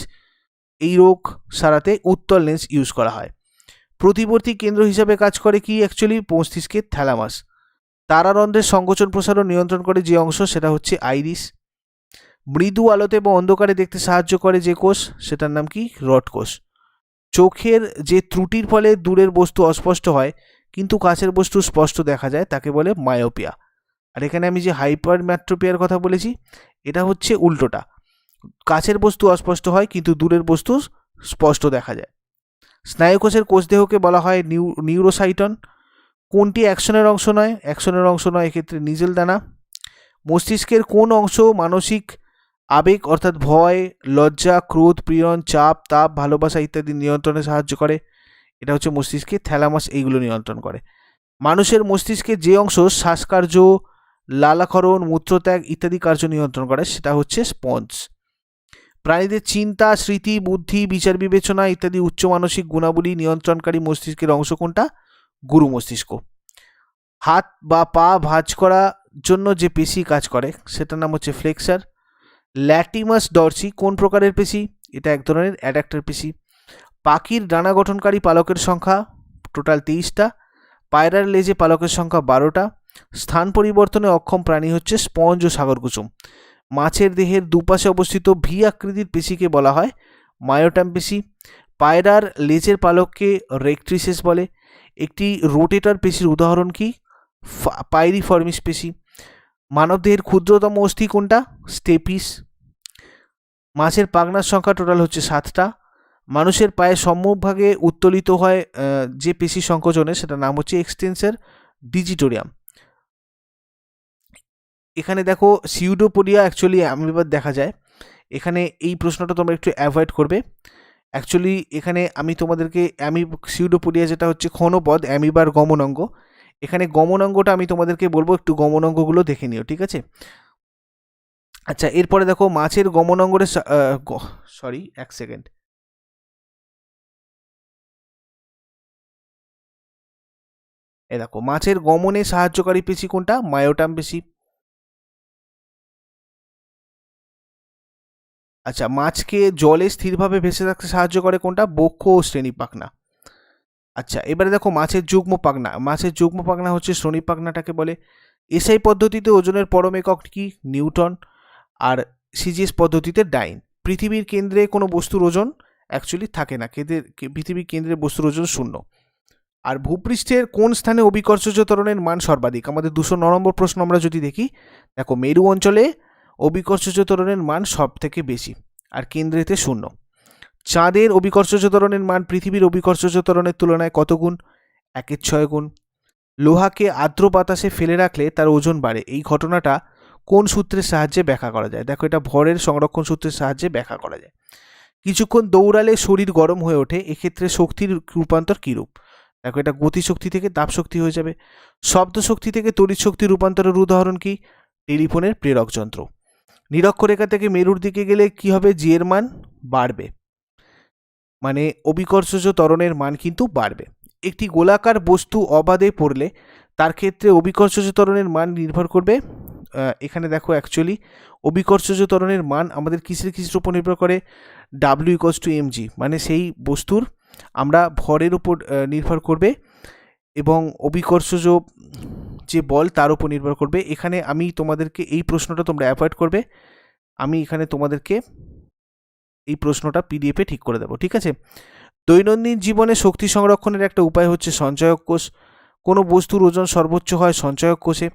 এই রোগ সারাতে উত্তল লেন্স ইউজ করা হয়। প্রতিবর্তী কেন্দ্র হিসাবে কাজ করে কি অ্যাকচুয়ালি? মস্তিষ্কের থ্যালামাস। তারারন্ধ্রের সংকোচন প্রসারণ নিয়ন্ত্রণ করে যে অংশ, সেটা হচ্ছে আইরিস। মৃদু আলোতে এবং অন্ধকারে দেখতে সাহায্য করে যে কোষ, সেটার নাম কি? রড কোষ। চোখের যে ত্রুটির ফলে দূরের বস্তু অস্পষ্ট হয় কিন্তু কাছের বস্তু স্পষ্ট দেখা যায়, তাকে বলে মায়োপিয়া। আর এখানে আমি যে হাইপারমেট্রোপিয়ার কথা বলেছি, এটা হচ্ছে উল্টোটা। কাছের বস্তু অস্পষ্ট হয় কিন্তু দূরের বস্তু স্পষ্ট দেখা যায়। স্নায়ুকোষের কোষদেহকে বলা হয় নিউরোসাইটন। কোনটি অ্যাকশনের অংশ নয়? অ্যাকশনের অংশ নয় এক্ষেত্রে নিজেল দানা। মস্তিষ্কের কোন অংশ মানসিক আবেগ অর্থাৎ ভয়, লজ্জা, ক্রোধ, পীড়ন, চাপ, তাপ, ভালোবাসা ইত্যাদি নিয়ন্ত্রণে সাহায্য করে? এটা হচ্ছে মস্তিষ্কে থ্যালামাস, এইগুলো নিয়ন্ত্রণ করে। মানুষের মস্তিষ্কে যে অংশ শ্বাসকার্য, লালাক্ষরণ, মূত্রত্যাগ ইত্যাদি কার্য নিয়ন্ত্রণ করে, সেটা হচ্ছে স্পঞ্জ। প্রাণীদের চিন্তা, স্মৃতি, বুদ্ধি, বিচার বিবেচনা ইত্যাদি উচ্চ মানসিক গুণাবলী নিয়ন্ত্রণকারী মস্তিষ্কের অংশ কোনটা? গুরু মস্তিষ্ক। হাত বা পা ভাঁজ করার জন্য যে পেশি কাজ করে, সেটার নাম হচ্ছে ফ্লেক্সার। ল্যাটিমাস ডরসি কোন প্রকারের পেশি? এটা এক ধরনের অ্যাডাক্টর পেশি। পাখির ডানা গঠনকারী পালকের সংখ্যা টোটাল 23টা। পায়রার লেজে পালকের সংখ্যা 12টা। স্থান পরিবর্তনে অক্ষম প্রাণী হচ্ছে স্পঞ্জ ও সাগরকুসুম। মাছের দেহের দুপাশে অবস্থিত ভি আকৃতির পেশিকে বলা হয় মায়োটাম পেশি। পায়রার লেজের পালককে রেক্ট্রিসেস বলে। একটি রোটেটর পেশির উদাহরণ কি? পাইরিফর্মিস পেশি। মানবদেহের ক্ষুদ্রতম অস্থি কোনটা? স্টেপিস। মাছের পাখনার সংখ্যা টোটাল হচ্ছে 7টা। মানুষের পায়ের সম্মুখভাগে উত্তোলিত হয় যে পেশি সংকোচনে, সেটার নাম হচ্ছে এক্সটেন্সর ডিজিটোরিয়াম। এখানে দেখো সিউডোপোডিয়া অ্যাকচুয়ালি অ্যামিবার দেখা যায়। এখানে এই প্রশ্নটা তোমরা একটু অ্যাভয়েড করবে। অ্যাকচুয়ালি এখানে আমি তোমাদেরকে সিউডোপোডিয়া যেটা হচ্ছে ক্ষণপদ, অ্যামিবার গমনাঙ্গ। এখানে গমনাঙ্গটা আমি তোমাদেরকে বলবো, একটু গমনাঙ্গগুলো দেখে নিও, ঠিক আছে? আচ্ছা, এরপরে দেখো মাছের গমনাঙ্গের এক সেকেন্ড। দেখো মাছের গমনে সাহায্যকারী পেশি কোনটা? মায়োটাম পেশি। আচ্ছা, মাছকে জলে স্থিরভাবে ভেসে থাকতে সাহায্য করে কোনটা? বক্ষ ও শ্রেণী পাখনা। আচ্ছা, এবারে দেখো মাছের যুগ্ম পাখনা। মাছের যুগ্ম পাখনা হচ্ছে শ্রোণী পাখনাটাকে বলে। এসআই পদ্ধতিতে ওজনের পরম একক কি? নিউটন। আর সিজিএস পদ্ধতিতে ডাইন। পৃথিবীর কেন্দ্রে কোনো বস্তুর ওজন অ্যাকচুয়ালি থাকে না, পৃথিবীর কেন্দ্রে বস্তুর ওজন 0। আর ভূপৃষ্ঠের কোন স্থানে অভিকর্ষজ ত্বরণের মান সর্বাধিক? আমাদের 209 নম্বর প্রশ্ন আমরা যদি দেখি, দেখো মেরু অঞ্চলে অভিকর্ষজ ত্বরণের মান সব থেকে বেশি আর কেন্দ্রেতে 0। চাঁদের অভিকর্ষজ ত্বরণের মান পৃথিবীর অভিকর্ষজ ত্বরণের তুলনায় কত গুণ? 1/6 গুণ। লোহাকে আর্দ্র বাতাসে ফেলে রাখলে তার ওজন বাড়ে, এই ঘটনাটা কোন সূত্রের সাহায্যে ব্যাখ্যা করা যায়? দেখো, এটা ভরের সংরক্ষণ সূত্রের সাহায্যে ব্যাখ্যা করা যায়। কিছুক্ষণ দৌড়ালে শরীর গরম হয়ে ওঠে, এক্ষেত্রে শক্তির রূপান্তর কীরূপ? দেখো, এটা গতিশক্তি থেকে তাপ শক্তি হয়ে যাবে। শব্দ শক্তি থেকে তড়িৎ শক্তি রূপান্তরের উদাহরণ কি? টেলিফোনের প্রেরক যন্ত্র। নিরক্ষরেখা থেকে মেরুর দিকে গেলে কি হবে? জি এর মান বাড়বে, মানে অভিকর্ষজ ত্বরণের মান কিন্তু বাড়বে। একটি গোলাকার বস্তু অবাধে পড়লে তার ক্ষেত্রে অভিকর্ষজ ত্বরণের মান নির্ভর করবে। এখানে দেখো অ্যাকচুয়ালি অভিকর্ষজ ত্বরণের মান আমাদের কিসের উপর নির্ভর করে, W=mg, মানে সেই বস্তুর আমরা ভরের উপর নির্ভর করবে এবং অভিকর্ষজ যে বল তার উপর নির্ভর করবে। এখানে আমি তোমাদেরকে এই প্রশ্নটা তোমরা অ্যাভয়েড করবে, আমি এখানে তোমাদেরকে এই প্রশ্নটা পিডিএফে ঠিক করে দেবো, ঠিক আছে। দৈনন্দিন জীবনে শক্তি সংরক্ষণের একটা উপায় হচ্ছে সঞ্চয়ক কোষ। কোনো বস্তুর ওজন সর্বোচ্চ হয় সঞ্চয়ক কোষে।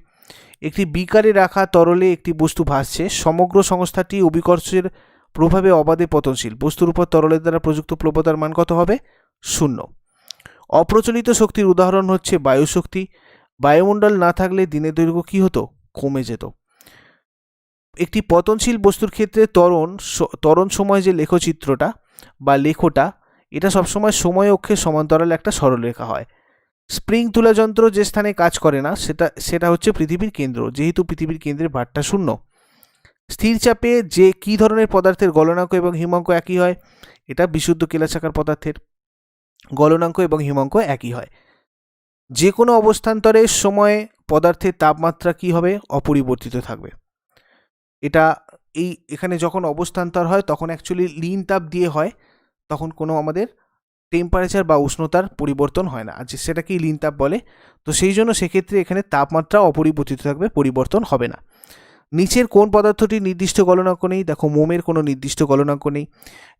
একটি বিকারে রাখা তরলে একটি বস্তু ভাসছে, সমগ্র সংস্থাটি অভিকর্ষের প্রভাবে অবাধে পতনশীল। বস্তুর উপর তরলের দ্বারা প্রযুক্ত প্লবতার মান কত হবে? 0। অপ্রচলিত শক্তির উদাহরণ হচ্ছে বায়ুশক্তি। বায়ুমণ্ডল না থাকলে দিনের দৈর্ঘ্য কী হতো? কমে যেত। একটি পতনশীল বস্তুর ক্ষেত্রে ত্বরণ সময় যে লেখচিত্রটা বা লেখটা, এটা সবসময় সময় অক্ষের সমান্তরাল একটা সরলরেখা হয়। স্প্রিং তুলা যন্ত্র যে স্থানে কাজ করে না সেটা হচ্ছে পৃথিবীর কেন্দ্র, যেহেতু পৃথিবীর কেন্দ্রের ভারটা 0। স্থির চাপে যে কী ধরনের পদার্থের গলনাঙ্ক এবং হিমাঙ্ক একই হয়? এটা বিশুদ্ধ কেলাসাকার পদার্থের গলনাঙ্ক এবং হিমাঙ্ক একই হয়। যে কোনো অবস্থান্তরের সময় পদার্থের তাপমাত্রা কী হবে? অপরিবর্তিত থাকবে। এটা এখানে যখন অবস্থান্তর হয় তখন অ্যাকচুয়ালি লীন তাপ দিয়ে হয়, তখন কোনো আমাদের টেম্পারেচার বা উষ্ণতার পরিবর্তন হয় না, আর সেটাকেই লীন তাপ বলে। তো সেই জন্য সেক্ষেত্রে এখানে তাপমাত্রা অপরিবর্তিত থাকবে, পরিবর্তন হবে না। নিচের কোন পদার্থটির নির্দিষ্ট গলনাঙ্ক নেই? দেখো মোমের কোনো নির্দিষ্ট গলনাঙ্ক নেই।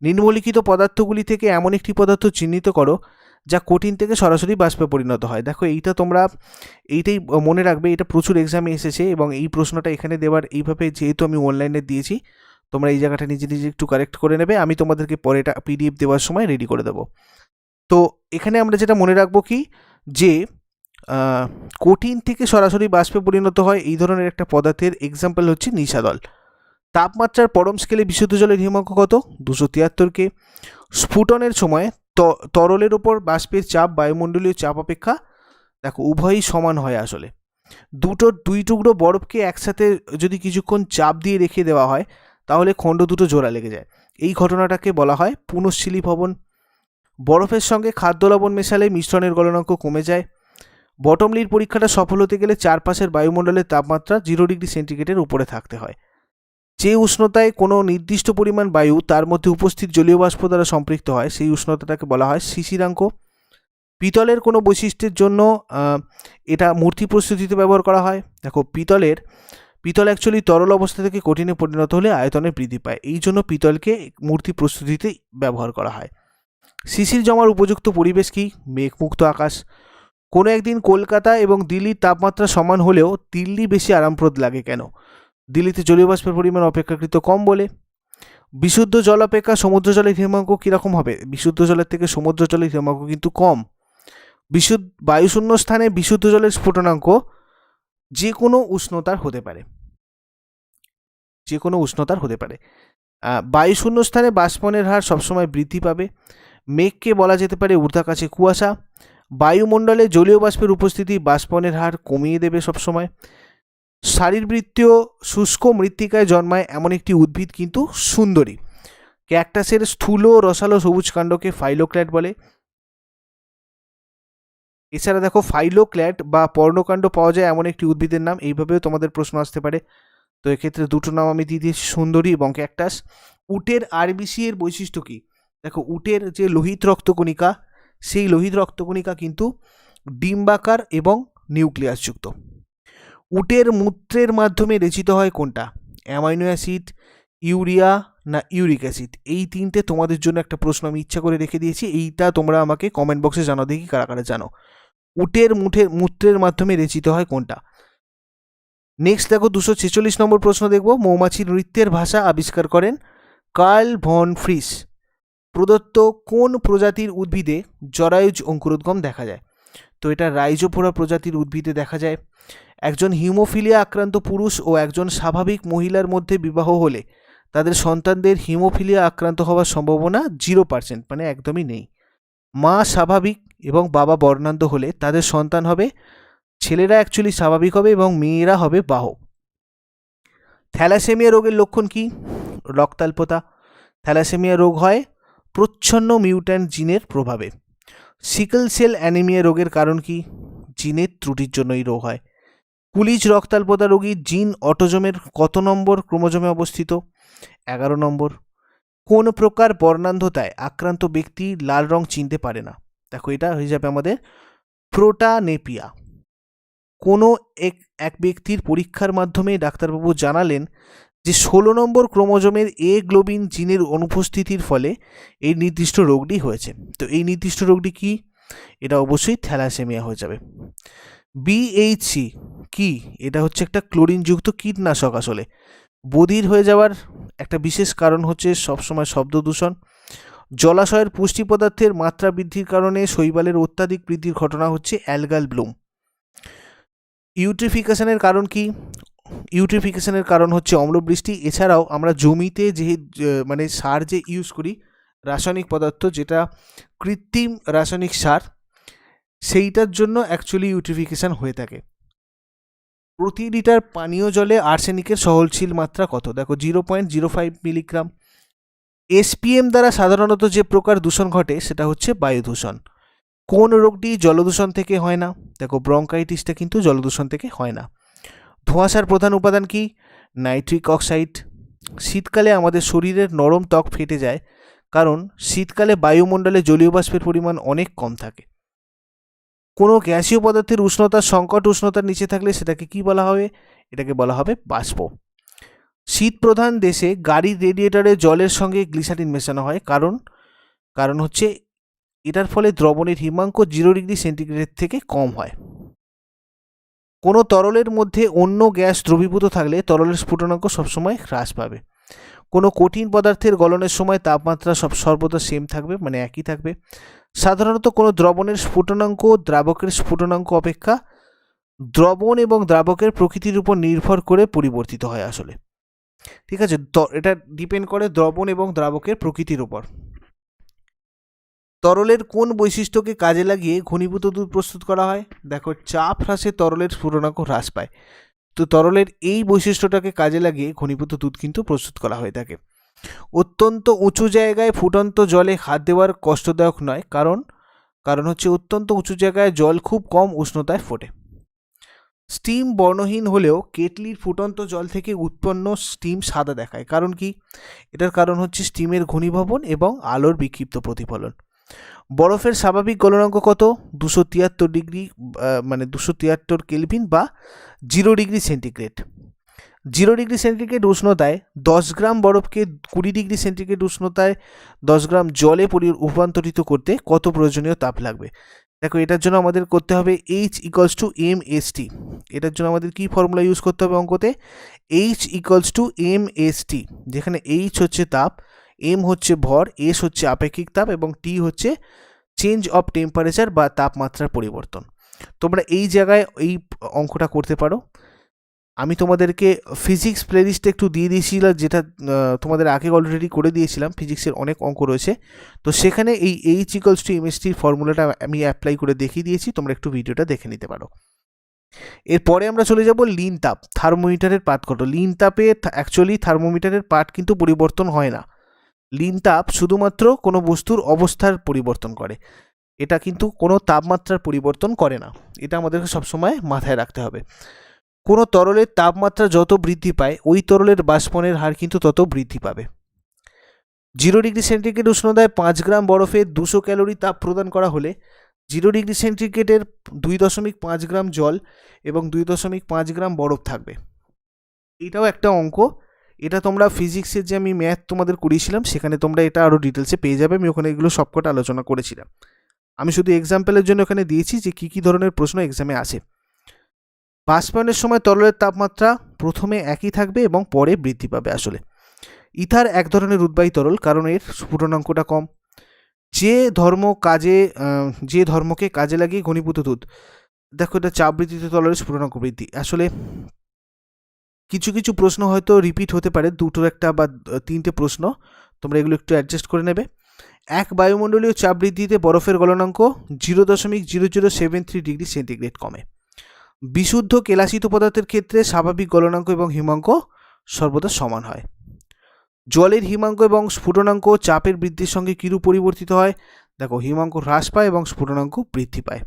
নিম্নলিখিত পদার্থগুলি থেকে এমন একটি পদার্থ চিহ্নিত করো যা কঠিন থেকে সরাসরি বাষ্পে পরিণত হয়। দেখো এইটাই মনে রাখবে, এটা প্রচুর এক্সামে এসেছে এবং এই প্রশ্নটা এখানে দেওয়ার এইভাবে, যেহেতু আমি অনলাইনে দিয়েছি, তোমরা এই জায়গাটা নিজে একটু কারেক্ট করে নেবে, আমি তোমাদেরকে পরে এটা পিডিএফ দেওয়ার সময় রেডি করে দেবো। তো এখানে আমরা যেটা মনে রাখবো কি, যে কঠিন থেকে সরাসরি বাষ্পে পরিণত হয় এই ধরনের একটা পদার্থের এক্সাম্পল হচ্ছে নিশাদল। তাপমাত্রার পরম স্কেলে বিশুদ্ধ জলের হিমাঙ্ক কত? 273 কে। স্ফুটনের সময় তরলের ওপর বাষ্পের চাপ বায়ুমণ্ডলীয় চাপ অপেক্ষা, দেখো উভয়ই সমান হয় আসলে। দুই টুকরো বরফকে একসাথে যদি কিছুক্ষণ চাপ দিয়ে রেখে দেওয়া হয় তাহলে খণ্ড দুটো জোড়া লেগে যায়, এই ঘটনাটাকে বলা হয় পুনঃশীলী ভবন। বরফের সঙ্গে খাদ্য লবণ মেশালে মিশ্রণের গলনাঙ্ক কমে যায়। বটমলির পরীক্ষাটা সফল হতে গেলে চারপাশের বায়ুমণ্ডলের তাপমাত্রা 0 ডিগ্রি সেন্টিগ্রেডের উপরে থাকতে হয়। যে উষ্ণতায় কোনো নির্দিষ্ট পরিমাণ বায়ু তার মধ্যে উপস্থিত জলীয় বাষ্প দ্বারা সম্পৃক্ত হয় সেই উষ্ণতাটাকে বলা হয় শিশিরাঙ্ক। পিতলের কোনো বৈশিষ্ট্যের জন্য এটা মূর্তি প্রস্তুতিতে ব্যবহার করা হয়। দেখো পিতল অ্যাকচুয়ালি তরল অবস্থা থেকে কঠিনে পরিণত হলে আয়তনে বৃদ্ধি পায়, এই জন্য পিতলকে মূর্তি প্রস্তুতিতে ব্যবহার করা হয়। শিশির জমার উপযুক্ত পরিবেশ কি? মেঘমুক্ত আকাশ। কোনো একদিন কলকাতা এবং দিল্লির তাপমাত্রা সমান হলেও দিল্লি বেশি আরামপ্রদ লাগে কেন? দিল্লিতে জলীয় বাষ্পের পরিমাণ অপেক্ষাকৃত কম বলে। বিশুদ্ধ জল অপেক্ষা সমুদ্র জলের হিমাঙ্ক কীরকম হবে? বিশুদ্ধ জলের থেকে সমুদ্র জলের হিমাঙ্ক কিন্তু কম। বায়ুশূন্য স্থানে বিশুদ্ধ জলের স্ফুটনাঙ্ক যে কোনো উষ্ণতার হতে পারে। বায়ুশূন্য স্থানে বাষ্পনের হার সবসময় বৃদ্ধি পাবে। মেঘকে বলা যেতে পারে ঊর্ধ্বাকাশে কুয়াশা। বায়ুমণ্ডলে জলীয় বাষ্পের উপস্থিতি বাষ্পনের হার কমিয়ে দেবে সবসময়। শারীরবৃত্তীয় শুষ্ক মৃত্তিকায় জন্মায় এমন একটি উদ্ভিদ কিন্তু সুন্দরী। ক্যাকটাসের স্থূল রসালো সবুজ কাণ্ডকে ফাইলোক্ল্যাড বলে। এছাড়া দেখো ফাইলোক্ল্যাড বা পর্ণকাণ্ড পাওয়া যায় এমন একটি উদ্ভিদের নাম, এইভাবেও তোমাদের প্রশ্ন আসতে পারে। তো এক্ষেত্রে দুটো নাম আমি দিয়ে দিয়েছি, সুন্দরী এবং ক্যাকটাস। উটের আরবিসি এর বৈশিষ্ট্য কী? দেখো উটের যে লোহিত রক্তকণিকা, সেই লোহিত রক্তকণিকা কিন্তু ডিম্বাকার এবং নিউক্লিয়াসযুক্ত। উটের মূত্রের মাধ্যমে রেচিত হয় কোনটা? অ্যামাইনো অ্যাসিড, ইউরিয়া না ইউরিক অ্যাসিড? এই তিনটে তোমাদের জন্য একটা প্রশ্ন আমি ইচ্ছা করে রেখে দিয়েছি, এইটা তোমরা আমাকে কমেন্ট বক্সে জানাও দেখি কারা কারা জানো। উটের মূত্রের মাধ্যমে রেচিত হয় কোনটা? নেক্সট দেখো 246 নম্বর প্রশ্ন দেখব। মৌমাছির নৃত্যের ভাষা আবিষ্কার করেন কার্ল ভন ফ্রিস। প্রদত্ত কোন প্রজাতির উদ্ভিদে জরায়ুজ অঙ্কুরোদ্গম দেখা যায়? তো এটা রাইজোফোরা প্রজাতির উদ্ভিদে দেখা যায়। একজন হিমোফিলিয়া আক্রান্ত পুরুষ ও একজন স্বাভাবিক মহিলার মধ্যে বিবাহ হলে তাদের সন্তানদের হিমোফিলিয়া আক্রান্ত হওয়ার সম্ভাবনা 0%, মানে একদমই নেই। মা স্বাভাবিক এবং বাবা বর্ণান্ধ হলে তাদের সন্তান হবে, ছেলেরা অ্যাকচুয়ালি স্বাভাবিক হবে এবং মেয়েরা হবে বাহক। থ্যালাসেমিয়া রোগের লক্ষণ কি? রক্তাল্পতা। থ্যালাসেমিয়া রোগ হয় প্রচ্ছন্ন মিউট্যান্ট জিনের প্রভাবে। সিকল সেল অ্যানিমিয়া রোগের কারণ কি? জিনের ত্রুটির জন্য এই রোগ হয়। কুলিজ রক্তাল্পতা রোগীর জিন অটোজোমের কত নম্বর ক্রোমোজোমে অবস্থিত? 11 নম্বর। কোন প্রকার বর্ণান্ধতায় আক্রান্ত ব্যক্তি লাল রং চিনতে পারে না? দেখো এটা হয়ে যাবে আমাদের প্রোটানেপিয়া। কোনো এক ব্যক্তির পরীক্ষার মাধ্যমে ডাক্তারবাবু জানালেন যে 16 নম্বর ক্রোমোজোমের এ গ্লোবিন জিনের অনুপস্থিতির ফলে এই নির্দিষ্ট রোগটি হয়েছে। তো এই নির্দিষ্ট রোগটি কি? এটা অবশ্যই থ্যালাসেমিয়া হয়ে যাবে। বিএইচসি কি? এটা হচ্ছে একটা ক্লোরিনযুক্ত কীটনাশক। আসলে বধির হয়ে যাওয়ার একটা বিশেষ কারণ হচ্ছে সবসময় শব্দ দূষণ। জলাশয়ের পুষ্টি পদার্থের মাত্রা বৃদ্ধির কারণে শৈবালের অত্যাধিক বৃদ্ধির ঘটনা হচ্ছে অ্যালগাল ব্লুম। ইউট্রিফিকেশনের কারণ কি? ইউট্রিফিকেশনের কারণ হচ্ছে অম্লবৃষ্টি। এছাড়াও আমরা জমিতে যে মানে সার যে ইউজ করি, রাসায়নিক পদার্থ, যেটা কৃত্রিম রাসায়নিক সার, সেইটার জন্য অ্যাকচুয়ালি ইউট্রিফিকেশন হয়ে থাকে। প্রতি লিটার পানীয় জলে আর্সেনিকের সহনশীল মাত্রা কত? দেখো 0.05 মিলিগ্রাম। এসপিএম দ্বারা সাধারণত যে প্রকার দূষণ ঘটে সেটা হচ্ছে বায়ু দূষণ। কোন রোগটি জলদূষণ থেকে হয় না? দেখো ব্রঙ্কাইটিসটা কিন্তু জলদূষণ থেকে হয় না। ধোঁয়াশার প্রধান উপাদান কি? Nitric oxide. শীতকালে আমাদের শরীরের নরম ত্বক ফেটে যায় কারণ শীতকালে বায়ুমণ্ডলে জলীয় বাষ্পের পরিমাণ অনেক কম থাকে। কোনো গ্যাসীয় পদার্থের উষ্ণতার সংকট উষ্ণতার নিচে থাকলে সেটাকে কি বলা হবে? এটাকে বলা হবে বাষ্প। শীত প্রধান দেশে গাড়ির রেডিয়েটরে জলের সঙ্গে গ্লিসারিন মেশানো হয় কারণ হচ্ছে এটার ফলে দ্রবণের হিমাঙ্ক 0 ডিগ্রি সেন্টিগ্রেড থেকে কম হয়। কোনো তরলের মধ্যে অন্য গ্যাস দ্রবীভূত থাকলে তরলের স্ফুটনাঙ্ক সবসময় হ্রাস পাবে। কোনো কঠিন পদার্থের গলনের সময় তাপমাত্রা সর্বদা সেম থাকবে, মানে একই থাকবে। সাধারণত কোনো দ্রবণের স্ফুটনাঙ্ক দ্রাবকের স্ফুটনাঙ্ক অপেক্ষা দ্রবণ এবং দ্রাবকের প্রকৃতির উপর নির্ভর করে পরিবর্তিত হয় আসলে। ঠিক আছে, এটা ডিপেন্ড করে দ্রবণ এবং দ্রাবকের প্রকৃতির উপর। তরলের কোন বৈশিষ্ট্যকে কাজে লাগিয়ে ঘনীভূত দুধ প্রস্তুত করা হয়? দেখো চাপ হ্রাসে তরলের স্ফুটনাঙ্ক হ্রাস পায়। তো তরলের এই বৈশিষ্ট্যটাকে কাজে লাগিয়ে ঘনীভূত দুধ কিন্তু প্রস্তুত করা হয়ে থাকে। অত্যন্ত উঁচু জায়গায় ফুটন্ত জলে হাত দেওয়ার কষ্টদায়ক নয়, কারণ হচ্ছে অত্যন্ত উঁচু জায়গায় জল খুব কম উষ্ণতায় ফোটে। স্টিম বর্ণহীন হলেও কেটলির ফুটন্ত জল থেকে উৎপন্ন স্টিম সাদা দেখায়, কারণ কি? এটার কারণ হচ্ছে স্টিমের ঘনীভবন এবং আলোর বিক্ষিপ্ত প্রতিফলন। বরফের স্বাভাবিক গলনাঙ্ক কত? 273 ডিগ্রি, মানে 273 কেলভিন বা 0 ডিগ্রি সেন্টিগ্রেড। 0 ডিগ্রি সেন্টিগ্রেড উষ্ণতায় 10 গ্রাম বরফকে 20 ডিগ্রি সেন্টিগ্রেড উষ্ণতায় 10 গ্রাম জলে রূপান্তরিত করতে কত প্রয়োজনীয় তাপ লাগবে? দেখো এটার জন্য আমাদের করতে হবে H = mst। এটার জন্য আমাদের কি ফর্মুলা ইউজ করতে হবে অঙ্কতে? H = mst, যেখানে H হচ্ছে তাপ, m হচ্ছে ভর, s হচ্ছে আপেক্ষিক তাপ এবং t হচ্ছে চেঞ্জ অফ টেম্পারেচার বা তাপমাত্রার পরিবর্তন। তোমরা এই জায়গায় এই অঙ্কটা করতে পারো। আমি তোমাদেরকে ফিজিক্স প্লেলিস্টে একটু দিয়ে দিয়েছিলাম, যেটা তোমাদের আগে অলরেডি করে দিয়েছিলাম। ফিজিক্সের অনেক অঙ্ক রয়েছে, তো সেখানে এই H = mst ফর্মুলাটা আমি অ্যাপ্লাই করে দেখিয়ে দিয়েছি, তোমরা একটু ভিডিওটা দেখে নিতে পারো। এরপরে আমরা চলে যাব লিন তাপ। থার্মোমিটারের পাঠ কত? লিন তাপে অ্যাকচুয়ালি থার্মোমিটারের পাঠ কিন্তু পরিবর্তন হয় না। লিন তাপ শুধুমাত্র কোনো বস্তুর অবস্থার পরিবর্তন করে, এটা কিন্তু কোনো তাপমাত্রার পরিবর্তন করে না। এটা আমাদেরকে সবসময় মাথায় রাখতে হবে। কোনো তরলের তাপমাত্রা যত বৃদ্ধি পায় ওই তরলের বাষ্পনের হার কিন্তু তত বৃদ্ধি পাবে। 0 ডিগ্রি সেন্টিগ্রেড উষ্ণতায় 5 গ্রাম বরফে 200 ক্যালোরি তাপ প্রদান করা হলে 0 ডিগ্রি সেন্টিগ্রেডের 2.5 গ্রাম জল এবং 2.5 গ্রাম বরফ থাকবে। এটাও একটা অঙ্ক, এটা তোমরা ফিজিক্সের যে আমি ম্যাথ তোমাদের করিয়েছিলাম সেখানে তোমরা এটা আরও ডিটেলসে পেয়ে যাবে। আমি ওখানে এগুলো সবকটা আলোচনা করেছিলাম। আমি শুধু এক্সাম্পলের জন্য ওখানে দিয়েছি যে কী কী ধরনের প্রশ্ন এক্সামে আসে। বাষ্পায়নের সময় তরলের তাপমাত্রা প্রথমে একই থাকবে এবং পরে বৃদ্ধি পাবে। আসলে ইথার এক ধরনের উদ্বায়ী তরল, কারণ এর স্ফুটনাঙ্কটা কম। যে ধর্মকে কাজে লাগিয়ে ঘনীভূত দুধ, দেখো এটা চাপ বৃদ্ধিতে তরলের স্ফুটনাঙ্ক বৃদ্ধি। আসলে কিছু কিছু প্রশ্ন হয়তো রিপিট হতে পারে, দুটোর একটা বা তিনটে প্রশ্ন, তোমরা এগুলো একটু অ্যাডজাস্ট করে নেবে। এক বায়ুমণ্ডলীয় চাপ বৃদ্ধিতে বরফের গলনাঙ্ক 0.0073 ডিগ্রি সেন্টিগ্রেড কমে। বিশুদ্ধ কেলাসিত পদার্থের ক্ষেত্রে স্বাভাবিক গলনাঙ্ক এবং হিমাঙ্ক সর্বদা সমান হয়। জলের হিমাঙ্ক এবং স্ফুটনাঙ্ক চাপের বৃদ্ধির সঙ্গে কিরূপ পরিবর্তিত হয়? দেখো হিমাঙ্ক হ্রাস পায় এবং স্ফুটনাঙ্ক বৃদ্ধি পায়।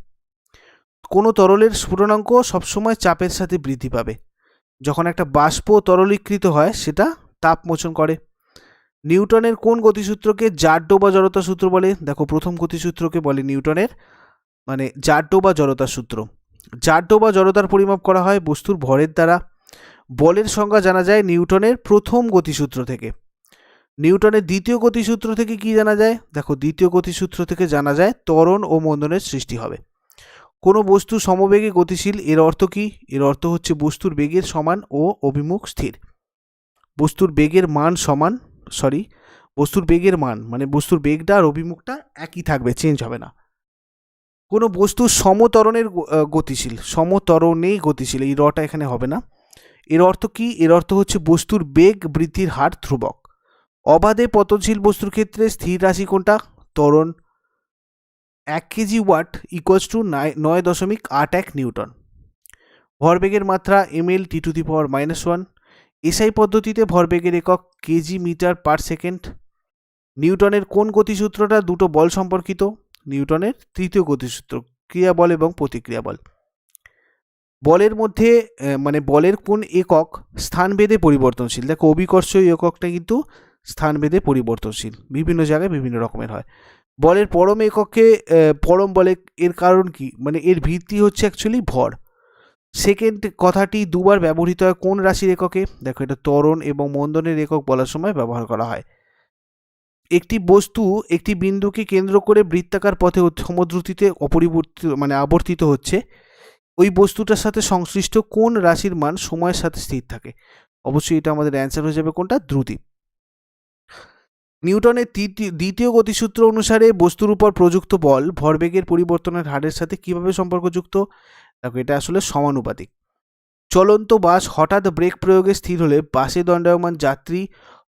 কোনো তরলের স্ফুটনাঙ্ক সবসময় চাপের সাথে বৃদ্ধি পাবে। যখন একটা বাষ্প তরলীকৃত হয় সেটা তাপ মোচন করে। নিউটনের কোন গতিসূত্রকে জাড্য বা জড়তা সূত্র বলে? দেখো প্রথম গতিসূত্রকে বলে নিউটনের মানে জাড্য বা জড়তার সূত্র। জাড্য বা জড়তার পরিমাপ করা হয় বস্তুর ভরের দ্বারা। বলের সংজ্ঞা জানা যায় নিউটনের প্রথম গতিসূত্র থেকে। নিউটনের দ্বিতীয় গতিসূত্র থেকে কি জানা যায়? দেখো দ্বিতীয় গতিসূত্র থেকে জানা যায় ত্বরণ ও মন্দনের সৃষ্টি হবে। কোনো বস্তু সমবেগে গতিশীল, এর অর্থ কি? এর অর্থ হচ্ছে বস্তুর বেগের সমান ও অভিমুখ স্থির। বস্তুর বেগের মান বস্তুর বেগের মান মানে বস্তুর বেগটা আর অভিমুখটা একই থাকবে, চেঞ্জ হবে না। কোনো বস্তু সমত্বরণের গতিশীল, সমত্বরণেই গতিশীল, এই রটা এখানে হবে না। এর অর্থ কি? এর অর্থ হচ্ছে বস্তুর বেগ বৃদ্ধির হার ধ্রুবক। অবাধে পতনশীল বস্তুর ক্ষেত্রে স্থির রাশি কোনটা? ত্বরণ। 1 kg weight equals to 9.81 newton. ভরবেগের মাত্রা ml (10⁻⁻1). এসআই পদ্ধতিতে ভরবেগের একক কেজি মিটার পার সেকেন্ড। নিউটনের কোন গতিসূত্রটা দুটো বল সম্পর্কিত? নিউটনের তৃতীয় গতিসূত্র, ক্রিয়া বল এবং প্রতিক্রিয়া বল। বলের মধ্যে মানে বলের কোন একক স্থানভেদে পরিবর্তনশীল? দেখো অভিকর্ষীয় এককটা কিন্তু স্থানভেদে পরিবর্তনশীল, বিভিন্ন জায়গায় বিভিন্ন রকমের হয়। বলের পরম এককে পরম বলে, এর কারণ কি? মানে এর ভিত্তি হচ্ছে অ্যাকচুয়ালি ভর। সেকেন্ড কথাটি দুবার ব্যবহৃত হয় কোন রাশির এককে? দেখো এটা ত্বরণ এবং মন্দনের একক বলার সময় ব্যবহার করা হয়। একটি বস্তু একটি বিন্দুকে কেন্দ্র করে বৃত্তাকার পথে সমদ্রুতিতে আবর্তিত হচ্ছে, ওই বস্তুটার সাথে সংশ্লিষ্ট কোন রাশির মান সময়ের সাথে স্থির থাকে? অবশ্যই এটা আমাদের অ্যান্সার হয়ে যাবে কোনটা? দ্রুতি। নিউটনের দ্বিতীয় গতিসূত্র অনুসারে বস্তুর উপর প্রযুক্ত বল ভরবেগের পরিবর্তনের হারের সাথে কিভাবে সম্পর্কযুক্ত? দেখো এটা আসলে সমানুপাতিক। চলন্ত বাস হঠাৎ ব্রেক প্রয়োগে স্থির হলে বাসে দণ্ডায়মান যাত্রী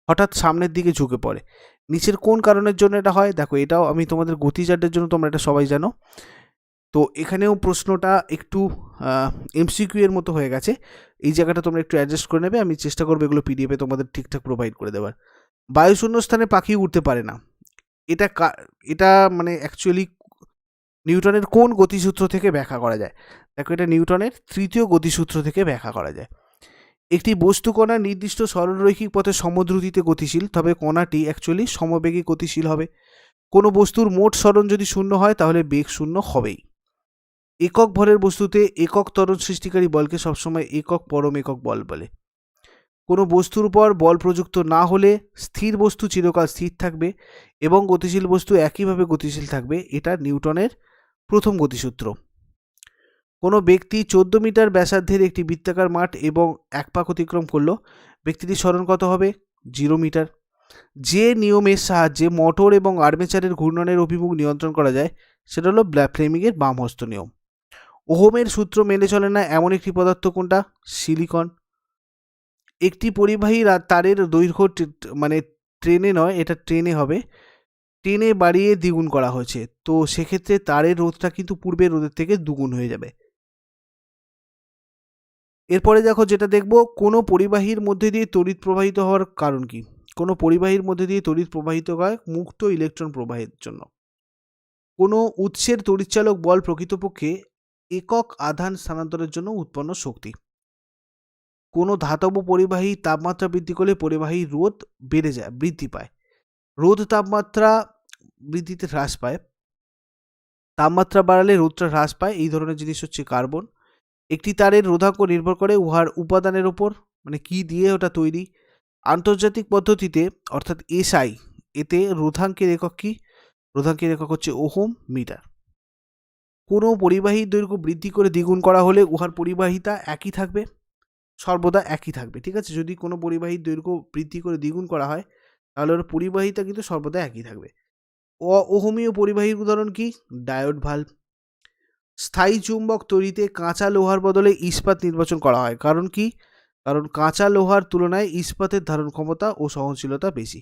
হঠাৎ সামনের দিকে ঝুঁকে পড়ে, নিচের কোন কারণের জন্য এটা হয়? দেখো এটাও আমি তোমাদের গতিজাড্যের জন্য, তোমরা এটা সবাই জানো। তো এখানেও প্রশ্নটা একটু এমসিকিউ এর মতো হয়ে গেছে, এই জায়গাটা তোমরা একটু অ্যাডজাস্ট করে নেবে। আমি চেষ্টা করবো এগুলো পিডিএফে তোমাদের ঠিকঠাক প্রোভাইড করে দেওয়ার। বায়ুশূন্য স্থানে পাখি উঠতে পারে না, এটা মানে অ্যাকচুয়ালি নিউটনের কোন গতিসূত্র থেকে ব্যাখ্যা করা যায়? দেখো এটা নিউটনের তৃতীয় গতিসূত্র থেকে ব্যাখ্যা করা যায়। একটি বস্তু কণা নির্দিষ্ট সরলরৈখিক পথে সমদ্রুতিতে গতিশীল, তবে কণাটি অ্যাকচুয়ালি সমবেগে গতিশীল হবে। কোনো বস্তুর মোট সরণ যদি শূন্য হয় তাহলে বেগ শূন্য হবেই। একক ভরের বস্তুতে একক ত্বরণ সৃষ্টিকারী বলকে সবসময় একক পরম একক বল বলে। কোনো বস্তুর উপর বল প্রযুক্ত না হলে স্থির বস্তু চিরকাল স্থির থাকবে এবং গতিশীল বস্তু একইভাবে গতিশীল থাকবে, এটা নিউটনের প্রথম গতিসূত্র। কোনো ব্যক্তি 14 মিটার ব্যাসার্ধের একটি বৃত্তাকার মাঠ এবং এক পাক অতিক্রম করলো, ব্যক্তিটির সরণ কত হবে? 0 মিটার। যে নিয়মের সাহায্যে মোটর এবং আর্মেচারের ঘূর্ণনের অভিমুখ নিয়ন্ত্রণ করা যায় সেটা হলো ফ্লেমিংয়ের বামহস্ত নিয়ম। ওহমের সূত্র মেনে চলে না এমন একটি পদার্থ কোনটা? সিলিকন। একটি পরিবাহী তারের দৈর্ঘ্য ট্রেনে নয়, এটা ট্রেনে হবে, টেনে বাড়িয়ে দ্বিগুণ করা হয়েছে, তো সেক্ষেত্রে তারের রোধটা কিন্তু পূর্বের রোধের থেকে দুগুণ হয়ে যাবে। এরপরে দেখো যেটা দেখব, কোনো পরিবাহীর মধ্যে দিয়ে তড়িৎ প্রবাহিত হওয়ার কারণ কি? কোনো পরিবাহীর মধ্যে দিয়ে তড়িৎ প্রবাহিত হয় মুক্ত ইলেকট্রন প্রবাহের জন্য। কোনো উৎসের তড়িৎচালক বল প্রকৃতপক্ষে একক আধান স্থানান্তরের জন্য উৎপন্ন শক্তি। কোনো ধাতব পরিবাহী তাপমাত্রা বৃদ্ধি করলে পরিবাহী রোধ বৃদ্ধি পায়। রোধ তাপমাত্রা বৃদ্ধিতে হ্রাস পায়, তাপমাত্রা বাড়ালে রোধটা হ্রাস পায়, এই ধরনের জিনিস হচ্ছে কার্বন। একটি তারের রোধাঙ্ক নির্ভর করে উহার উপাদানের ওপর, মানে কি দিয়ে ওটা তৈরি। আন্তর্জাতিক পদ্ধতিতে অর্থাৎ এসআই এতে রোধাঙ্কের একক কি? রোধাঙ্কের একক হচ্ছে ওহম মিটার। কোনো পরিবাহীর দৈর্ঘ্য বৃদ্ধি করে দ্বিগুণ করা হলে উহার পরিবাহিতা একই থাকবে, সর্বদা একই থাকবে, ঠিক আছে। যদি কোনো পরিবাহীর দৈর্ঘ্য বৃদ্ধি করে দ্বিগুণ করা হয় তাহলে ওর পরিবাহিতা কিন্তু সর্বদা একই থাকবে। অহমীয় পরিবাহীর উদাহরণ কি? Diode valve. স্থায়ী চুম্বক তৈরিতে কাঁচা লোহার বদলে ইস্পাত নির্বাচন করা হয়, কারণ কি? কারণ কাঁচা লোহার তুলনায় ইস্পাতের ধারণ ক্ষমতা ও সহনশীলতা বেশি।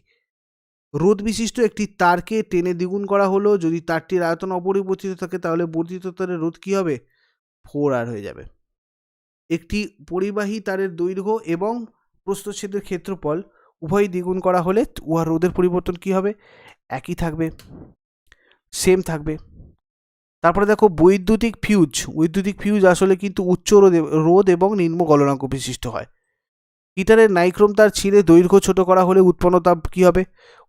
রোধ বিশিষ্ট একটি তারকে টেনে দ্বিগুণ করা হলো, যদি তারটির আয়তন অপরিবর্তিত থাকে তাহলে বর্ধিত তারের রোধ কি হবে? 4R হয়ে যাবে। একটি পরিবাহী তারের দৈর্ঘ্য এবং প্রস্থচ্ছেদের ক্ষেত্রফল উভয়ই দ্বিগুণ করা হলে উহার রোধের পরিবর্তন কি হবে? একই থাকবে। সেম থাকবে। তারপরে দেখো বৈদ্যুতিক ফিউজ আসলে কিন্তু উচ্চ রোধ এবং নিম্ন গলনাঙ্ক বিশিষ্ট হয়। হিটারের নাইক্রোম তার ছিঁড়ে দৈর্ঘ্য ছোট করা হলে উৎপন্ন তাপ কী হবে?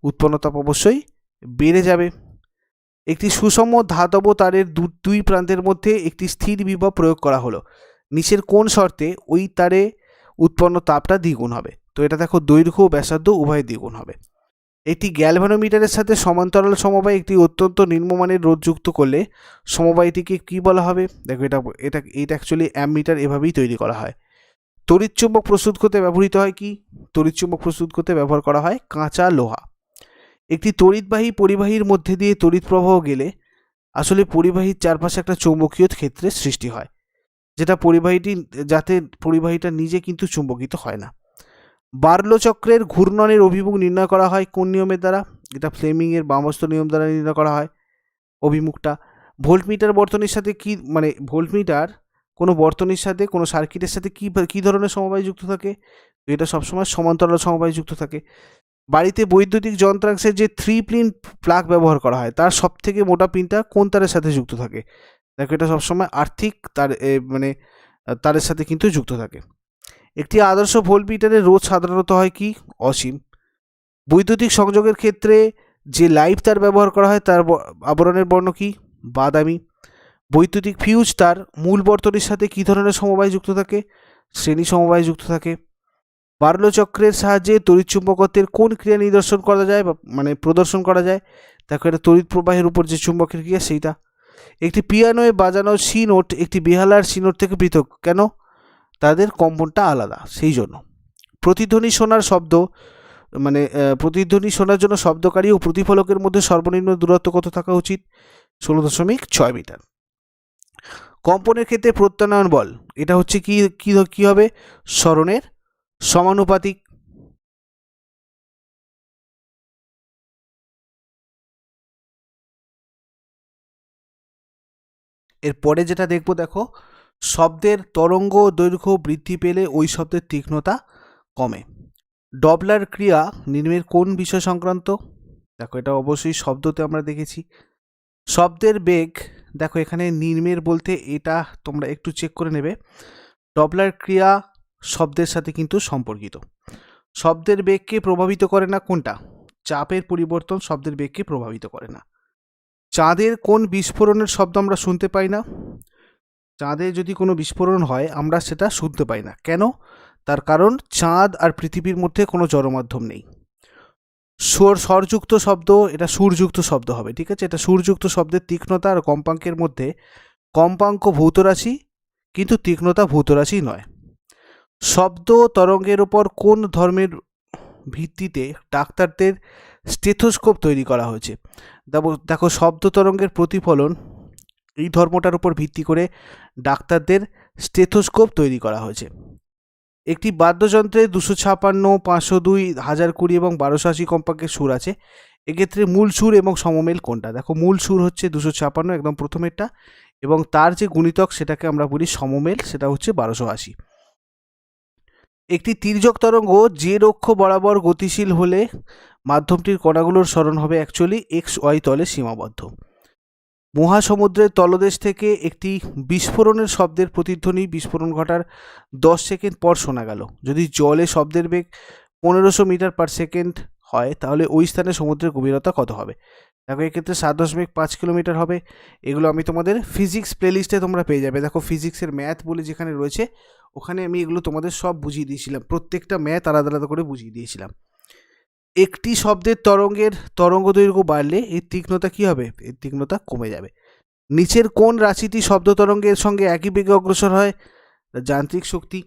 উৎপন্ন তাপ অবশ্যই বেড়ে যাবে। একটি সুষম ধাতব তারের দুই প্রান্তের মধ্যে একটি স্থির বিভব প্রয়োগ করা হলো, নিচের কোন শর্তে ওই তারে উৎপন্ন তাপটা দ্বিগুণ হবে? তো এটা দেখো দৈর্ঘ্য ও ব্যাসার্ধ উভয় দ্বিগুণ হবে। একটি গ্যালভানোমিটারের সাথে সমান্তরাল সমবায় একটি অত্যন্ত নিম্নমানের রোধ যুক্ত করলে সমবায়টিকে কি বলা হবে? দেখো এটা অ্যাকচুয়ালি অ্যামমিটার এভাবেই তৈরি করা হয়। তড়িৎচুম্বক প্রস্তুত করতে ব্যবহৃত হয় কি? তড়িৎচুম্বক প্রস্তুত করতে ব্যবহার করা হয় কাঁচা লোহা। একটি তড়িৎবাহী পরিবাহীর মধ্যে দিয়ে তড়িৎ প্রবাহ গেলে আসলে পরিবাহীর চারপাশে একটা চৌম্বকীয় ক্ষেত্রের সৃষ্টি হয়, যাতে পরিবাহীটা নিজে কিন্তু চুম্বকিত হয় না। বার্লো চক্রের ঘূর্ণনের অভিমুখ নির্ণয় করা হয় কোন নিয়মের দ্বারা? এটা ফ্লেমিংয়ের বামস্ত নিয়ম দ্বারা নির্ণয় করা হয় অভিমুখটা। ভোল্টমিটার বর্তনীর সাথে কি ভোল্টমিটার কোনো বর্তনীর সাথে কোনো সার্কিটের সাথে কী ধরনের সমবায় যুক্ত থাকে? এটা সবসময় সমান্তরাল সমবায় যুক্ত থাকে। বাড়িতে বৈদ্যুতিক যন্ত্রাংশের যে 3 পিন প্লাগ ব্যবহার করা হয় তার সবথেকে মোটা পিনটা কোন তারের সাথে যুক্ত থাকে? দেখো এটা সবসময় আর্থিক তারের সাথে কিন্তু যুক্ত থাকে। একটি আদর্শ ভোল্টমিটারের রোধ সাধারণত হয় কি? অসীম। বৈদ্যুতিক সংযোগের ক্ষেত্রে যে লাইভ তার ব্যবহার করা হয় তার আবরণের বর্ণ কি? বাদামি। বৈদ্যুতিক ফিউজ তার মূল বর্তনীর সাথে কী ধরনের সমবায় যুক্ত থাকে? শ্রেণী সমবায় যুক্ত থাকে। বার্লো চক্রের সাহায্যে তড়িৎচুম্বকত্বের কোন ক্রিয়া নিদর্শন করা যায় বা প্রদর্শন করা যায়? দেখো এটা তড়িৎ প্রবাহের উপর যে চুম্বকের ক্রিয়া সেইটা। একটি পিয়ানোয় বাজানো সি নোট একটি বেহালার সি নোট থেকে পৃথক কেন? তাদের কম্পনটা আলাদা, সেই জন্য। প্রতিধ্বনি শোনার জন্য শব্দকারী ও প্রতিফলকের মধ্যে সর্বনিম্ন দূরত্ব কত থাকা উচিত? 16.6 মিটার। কম্পনের ক্ষেত্রে প্রত্যানয়ন বল এটা হচ্ছে কি হবে? সরণের সমানুপাতিক। এরপরে যেটা দেখবো, দেখো শব্দের তরঙ্গ দৈর্ঘ্য বৃদ্ধি পেলে ওই শব্দের তীক্ষ্ণতা কমে। ডবলার ক্রিয়া নিম্নের কোন বিষয় সংক্রান্ত? দেখো এটা অবশ্যই শব্দতে আমরা দেখেছি। শব্দের বেগ, দেখো এখানে নিম্নের বলতে এটা তোমরা একটু চেক করে নেবে। ডবলার ক্রিয়া শব্দের সাথে কিন্তু সম্পর্কিত। শব্দের বেগকে প্রভাবিত করে না কোনটা? চাপের পরিবর্তন শব্দের বেগকে প্রভাবিত করে না। চাঁদের কোন বিস্ফোরণের শব্দ আমরা শুনতে পাই না? চাঁদে যদি কোনো বিস্ফোরণ হয় আমরা সেটা শুনতে পাই না, কেন? তার কারণ চাঁদ আর পৃথিবীর মধ্যে কোনো জড়মাধ্যম নেই। স্বরযুক্ত শব্দ এটা সুরযুক্ত শব্দ হবে, ঠিক আছে? এটা সুরযুক্ত শব্দের তীক্ষ্ণতা আর কম্পাঙ্কের মধ্যে কম্পাঙ্ক ভৌত রাশি, কিন্তু তীক্ষ্ণতা ভৌত রাশি নয়। শব্দ তরঙ্গের ওপর কোন ধর্মের ভিত্তিতে ডাক্তারদের স্টেথোস্কোপ তৈরি করা হয়েছে? দেখো শব্দ তরঙ্গের প্রতিফলন এই ধর্মটার উপর ভিত্তি করে ডাক্তারদের স্টেথোস্কোপ তৈরি করা হয়েছে। একটি বাদ্যযন্ত্রে 256, 502, 1020 এবং 1280 কম্পাঙ্কের সুর আছে। এক্ষেত্রে মূল সুর এবং সমমেল কোনটা? দেখো মূল সুর হচ্ছে 256 একদম প্রথমেরটা, এবং তার যে গুণিতক সেটাকে আমরা বলি সমমেল, সেটা হচ্ছে 1280। একটি তির্যক তরঙ্গ যে অক্ষ বরাবর গতিশীল হলে মাধ্যমটির কণাগুলোর সরণ হবে অ্যাকচুয়ালি XY তলে সীমাবদ্ধ। মহাসমুদ্রের তলদেশ থেকে একটি বিস্ফোরণের শব্দের প্রতিধ্বনি বিস্ফোরণ ঘটার 10 সেকেন্ড পর শোনা গেল। যদি জলে শব্দের বেগ 1500 মিটার পার সেকেন্ড হয় তাহলে ওই স্থানে সমুদ্রের গভীরতা কত হবে? দেখো এক্ষেত্রে 7.5 কিলোমিটার হবে। এগুলো আমি তোমাদের ফিজিক্স প্লেলিস্টে তোমরা পেয়ে যাবে। দেখো ফিজিক্সের ম্যাথ বলে যেখানে রয়েছে ওখানে আমি এগুলো তোমাদের সব বুঝিয়ে দিয়েছিলাম, প্রত্যেকটা ম্যাথ আলাদা আলাদা করে বুঝিয়ে দিয়েছিলাম। একটি শব্দের তরঙ্গ দৈর্ঘ্য বাড়লে এর তীক্ষ্ণতা কী হবে? এর তীক্ষ্ণতা কমে যাবে। নিচের কোন রাশিটি শব্দ তরঙ্গের সঙ্গে একই বেগে অগ্রসর হয়? যান্ত্রিক শক্তি।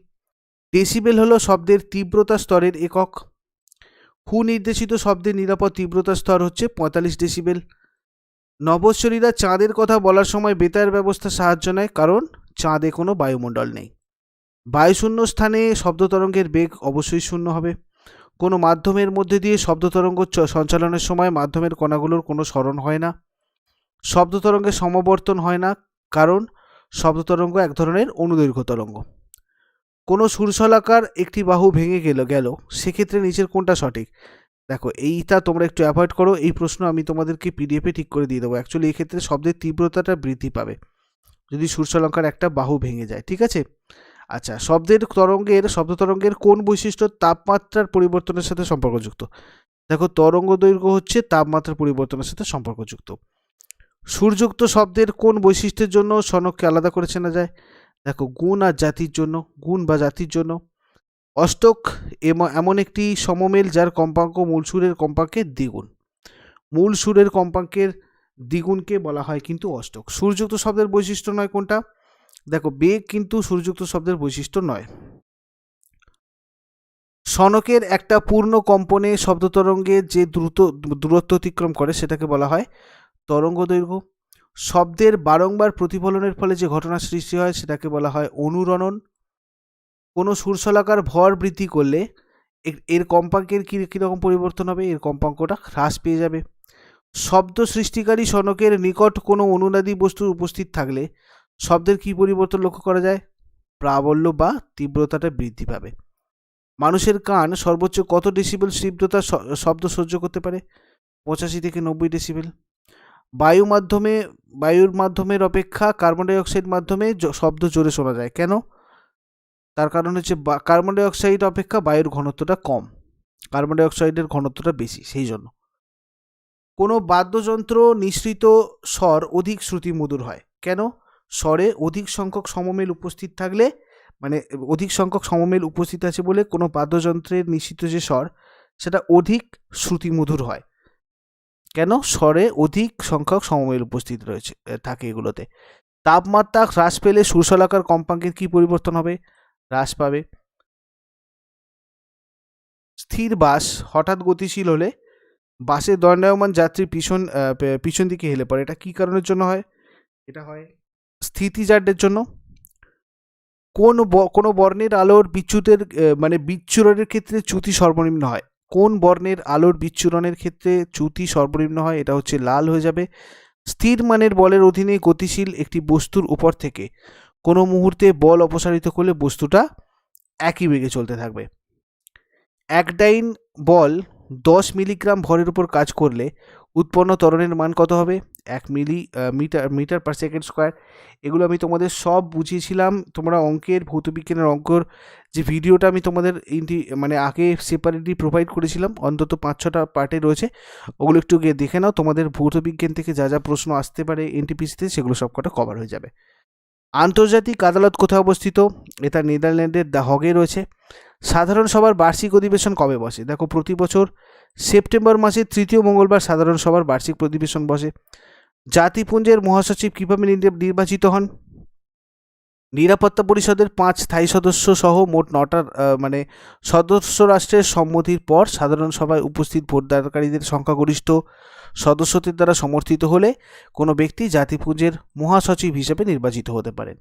ডেসিবেল হলো শব্দের তীব্রতা স্তরের একক। সুনির্দেশিত শব্দের নিরাপদ তীব্রতা স্তর হচ্ছে 45 ডেসিবেল। নভশ্চরীরা চাঁদের কথা বলার সময় বেতার ব্যবস্থা সাহায্য নেয়, কারণ চাঁদে কোনো বায়ুমণ্ডল নেই। বায়ুশূন্য স্থানে শব্দ তরঙ্গের বেগ অবশ্যই শূন্য হবে। কোনো মাধ্যমের মধ্যে দিয়ে শব্দ তরঙ্গ সঞ্চালনের সময় মাধ্যমের কণাগুলোর কোনো সরণ হয় না। শব্দ তরঙ্গের সমবর্তন হয় না, কারণ শব্দ তরঙ্গ এক ধরনের অনুদৈর্ঘ্য তরঙ্গ। কোনো সুরশলাকার একটি বাহু ভেঙে গেল সেক্ষেত্রে নিচের কোনটা সঠিক? দেখো এইটা তোমরা একটু অ্যাভয়েড করো, এই প্রশ্ন আমি তোমাদেরকে পিডিএফে ঠিক করে দিয়ে দেবো। অ্যাকচুয়ালি এই ক্ষেত্রে শব্দের তীব্রতাটা বৃদ্ধি পাবে যদি সূর্যালঙ্কার একটা বাহু ভেঙে যায়, ঠিক আছে। আচ্ছা, শব্দ তরঙ্গের কোন বৈশিষ্ট্য তাপমাত্রার পরিবর্তনের সাথে সম্পর্কযুক্ত? দেখো তরঙ্গ দৈর্ঘ্য হচ্ছে তাপমাত্রার পরিবর্তনের সাথে সম্পর্কযুক্ত। সুরযুক্ত শব্দের কোন বৈশিষ্ট্যের জন্য স্বনককে আলাদা করে চেনা যায়? দেখো গুণ আর জাতির জন্য, গুণ বা জাতির জন্য। অষ্টক এমন একটি সমমেল যার কম্পাঙ্ক মূল সুরের কম্পাঙ্কের দ্বিগুণ। মূল সুরের কম্পাঙ্কের দ্বিগুণকে বলা হয় কিন্তু অষ্টক। সুরযুক্ত শব্দের বৈশিষ্ট্য নয় কোনটা? দেখো বেগ কিন্তু সুরযুক্ত শব্দের বৈশিষ্ট্য নয়। স্বনকের একটা পূর্ণ কম্পনে শব্দ তরঙ্গের যে দূরত্ব অতিক্রম করে সেটাকে বলা হয় তরঙ্গ দৈর্ঘ্য। শব্দের বারংবার প্রতিফলনের ফলে যে ঘটনা সৃষ্টি হয় সেটাকে বলা হয় অনুরণন। কোনো সুরশলাকার ভর বৃদ্ধি করলে এর কম্পাঙ্কের কীরকম পরিবর্তন হবে? এর কম্পাঙ্কটা হ্রাস পেয়ে যাবে। শব্দ সৃষ্টিকারী স্বনকের নিকট কোনো অনুনাদী বস্তু উপস্থিত থাকলে শব্দের কী পরিবর্তন লক্ষ্য করা যায়? প্রাবল্য বা তীব্রতাটা বৃদ্ধি পাবে। মানুষের কান সর্বোচ্চ কত ডেসিবেল তীব্রতার শব্দ সহ্য করতে পারে? 85 থেকে 90 ডেসিবেল। বায়ুর মাধ্যমের অপেক্ষা কার্বন ডাইঅক্সাইড মাধ্যমে শব্দ জোরে শোনা যায় কেন? তার কারণ হচ্ছে কার্বন ডাইঅক্সাইড অপেক্ষা বায়ুর ঘনত্বটা কম, কার্বন ডাইঅক্সাইডের ঘনত্বটা বেশি, সেই জন্য। কোনো বাদ্যযন্ত্র নিঃসৃত স্বর অধিক শ্রুতিমধুর হয় কেন? স্বরে অধিক সংখ্যক সমমেল উপস্থিত থাকলে, মানে অধিক সংখ্যক সমমেল উপস্থিত আছে বলে কোনো বাদ্যযন্ত্রের নিঃসৃত যে স্বর সেটা অধিক শ্রুতিমধুর হয়। কেন? স্বরে অধিক সংখ্যক সমমেল উপস্থিত থাকে এগুলোতে। তাপমাত্রা হ্রাস পেলে সুরশলাকার কম্পাঙ্কের কি পরিবর্তন হবে? হ্রাস পাবে। স্থির বাস হঠাৎ গতিশীল হলে বাসের দণ্ডায়মান যাত্রী পিছন দিকে হেলে পড়ে, এটা কি কারণের জন্য হয়? এটা হয় স্থিতিজাড্যের জন্য। কোন বর্ণের আলোর বিচ্ছুরণের ক্ষেত্রে চ্যুতি সর্বনিম্ন হয়? কোন বর্ণের আলোর বিচ্ছুরণের ক্ষেত্রে চ্যুতি সর্বনিম্ন হয়? এটা হচ্ছে লাল হয়ে যাবে। স্থির মানের বলের অধীনে গতিশীল একটি বস্তুর উপর থেকে কোনো মুহূর্তে বল অপসারিত করলে বস্তুটা একই বেগে চলতে থাকবে। একডাইন বল 10 মিলিগ্রাম ভরের উপর কাজ করলে উৎপন্ন ত্বরণের মান কত হবে? 1 মিটার পার সেকেন্ড স্কোয়ার। এগুলো আমি তোমাদের সব বুঝিয়েছিলাম। তোমরা ভৌতবিজ্ঞানের অঙ্কর যে ভিডিওটা আমি তোমাদের আগে সেপারেটলি প্রোভাইড করেছিলাম, অন্তত 5-6টা পার্টে রয়েছে, ওগুলো একটু গিয়ে দেখে নাও। তোমাদের ভৌতবিজ্ঞান থেকে যা যা প্রশ্ন আসতে পারে এনটিপিসিতে সেগুলো সবকটা কভার হয়ে যাবে। আন্তর্জাতিক আদালত কোথায় অবস্থিত? এটা নেদারল্যান্ডের দ্য হগে রয়েছে। সাধারণ সভার বার্ষিক অধিবেশন কবে বসে? দেখো প্রতি বছর সেপ্টেম্বর মাসের 3য় মঙ্গলবার সাধারণ সভার বার্ষিক অধিবেশন বসে। জাতিপুঞ্জের মহাসচিব কীভাবে নির্বাচিত হন? নিরাপত্তা পরিষদের 5 স্থায়ী সদস্য সহ মোট 9টা সদস্য রাষ্ট্রের সম্মতির পর সাধারণ সভায় উপস্থিত ভোটদানকারীদের সংখ্যাগরিষ্ঠ সদস্যদের দ্বারা সমর্থিত হলে কোনো ব্যক্তি জাতিপুঞ্জের মহাসচিব হিসেবে নির্বাচিত হতে পারেন।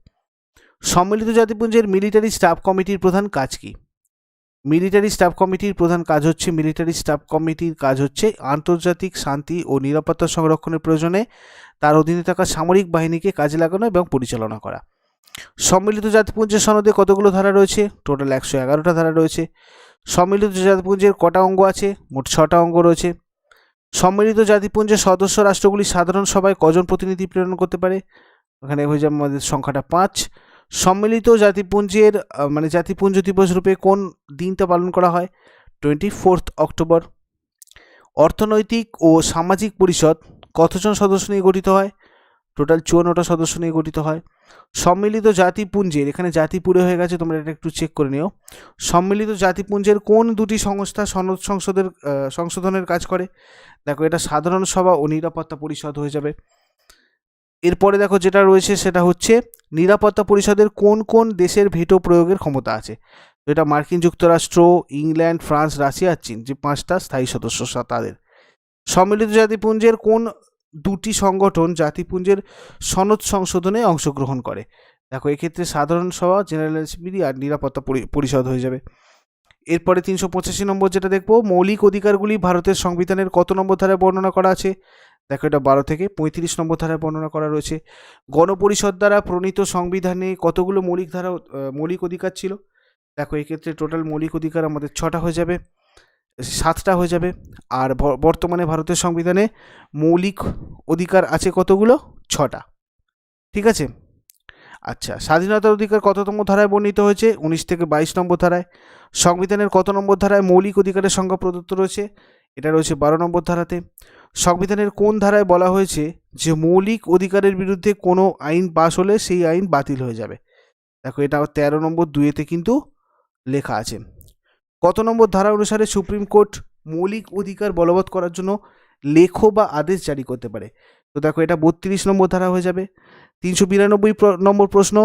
সম্মিলিত জাতিপুঞ্জের মিলিটারি স্টাফ কমিটির প্রধান কাজ কি? মিলিটারি স্টাফ কমিটির প্রধান কাজ হচ্ছে আন্তর্জাতিক শান্তি ও নিরাপত্তা সংরক্ষণের প্রয়োজনে তার অধীনে থাকা সামরিক বাহিনীকে কাজে লাগানো এবং পরিচালনা করা। সম্মিলিত জাতিপুঞ্জের সনদে কতগুলো ধারা রয়েছে? টোটাল 111টা ধারা রয়েছে। সম্মিলিত জাতিপুঞ্জের কটা অঙ্গ আছে? মোট 6টা অঙ্গ রয়েছে। সম্মিলিত জাতিপুঞ্জের সদস্য রাষ্ট্রগুলি সাধারণ সভায় কজন প্রতিনিধি প্রেরণ করতে পারে? এখানে হয়ে যাবে আমাদের সংখ্যাটা 5। সম্মিলিত জাতিপুঞ্জের জাতিপুঞ্জ দিবস রূপে কোন দিনটা পালন করা হয়? 24 অক্টোবর। অর্থনৈতিক ও সামাজিক পরিষদ কতজন সদস্য নিয়ে গঠিত হয়? টোটাল 54টা সদস্য নিয়ে গঠিত হয়। সম্মিলিত জাতিপুঞ্জের, এখানে জাতি পুরে হয়ে গেছে, তোমরা এটা একটু চেক করে নিও। সম্মিলিত জাতিপুঞ্জের কোন দুটি সংস্থা সনদ সংশোধনের কাজ করে? দেখো এটা সাধারণ সভা ও নিরাপত্তা পরিষদ হয়ে যাবে। এরপরে দেখো যেটা রয়েছে সেটা হচ্ছে নিরাপত্তা পরিষদের কোন কোন দেশের ভেটো প্রয়োগের ক্ষমতা আছে? এটা মার্কিন যুক্তরাষ্ট্র, ইংল্যান্ড, ফ্রান্স, রাশিয়া আর চীন, যে 5টা স্থায়ী সদস্য তাদের। সম্মিলিত জাতিপুঞ্জের কোন দুটি সংগঠন জাতিপুঞ্জের সনদ সংশোধনে অংশগ্রহণ করে? দেখো এক্ষেত্রে সাধারণ সভা, জেনারেল অ্যাসেম্বলি আর নিরাপত্তা পরিষদ হয়ে যাবে। এরপরে 385 নম্বর যেটা দেখবো, মৌলিক অধিকারগুলি ভারতের সংবিধানের কত নম্বর ধারায় বর্ণনা করা আছে? দেখো এটা 12 থেকে 35 নম্বর ধারায় বর্ণনা করা রয়েছে। গণপরিষদ দ্বারা প্রণীত সংবিধানে কতগুলো মৌলিক অধিকার ছিল? দেখো এক্ষেত্রে টোটাল মৌলিক অধিকার আমাদের 6টা হয়ে যাবে। 7টা হয়ে যাবে। আর বর্তমানে ভারতের সংবিধানে মৌলিক অধিকার আছে কতগুলো? 6টা। ঠিক আছে। আচ্ছা, স্বাধীনতার অধিকার কততম ধারায় বর্ণিত হয়েছে? 19 থেকে 22 নম্বর ধারায়। সংবিধানের কত নম্বর ধারায় মৌলিক অধিকারের সংজ্ঞা প্রদত্ত রয়েছে? এটা রয়েছে 12 নম্বর ধারাতে। সংবিধানের কোন ধারায় বলা হয়েছে যে মৌলিক অধিকারের বিরুদ্ধে কোনো আইন পাশ হলে সেই আইন বাতিল হয়ে যাবে? দেখো, এটা 13 নম্বর 2-তে কিন্তু লেখা আছে। কত নম্বর ধারা অনুসারে সুপ্রিম কোর্ট মৌলিক অধিকার বলবৎ করার জন্য লেখো বা আদেশ জারি করতে পারে? তো দেখো, এটা 32 নম্বর ধারা হয়ে যাবে। 392 নম্বর প্রশ্ন,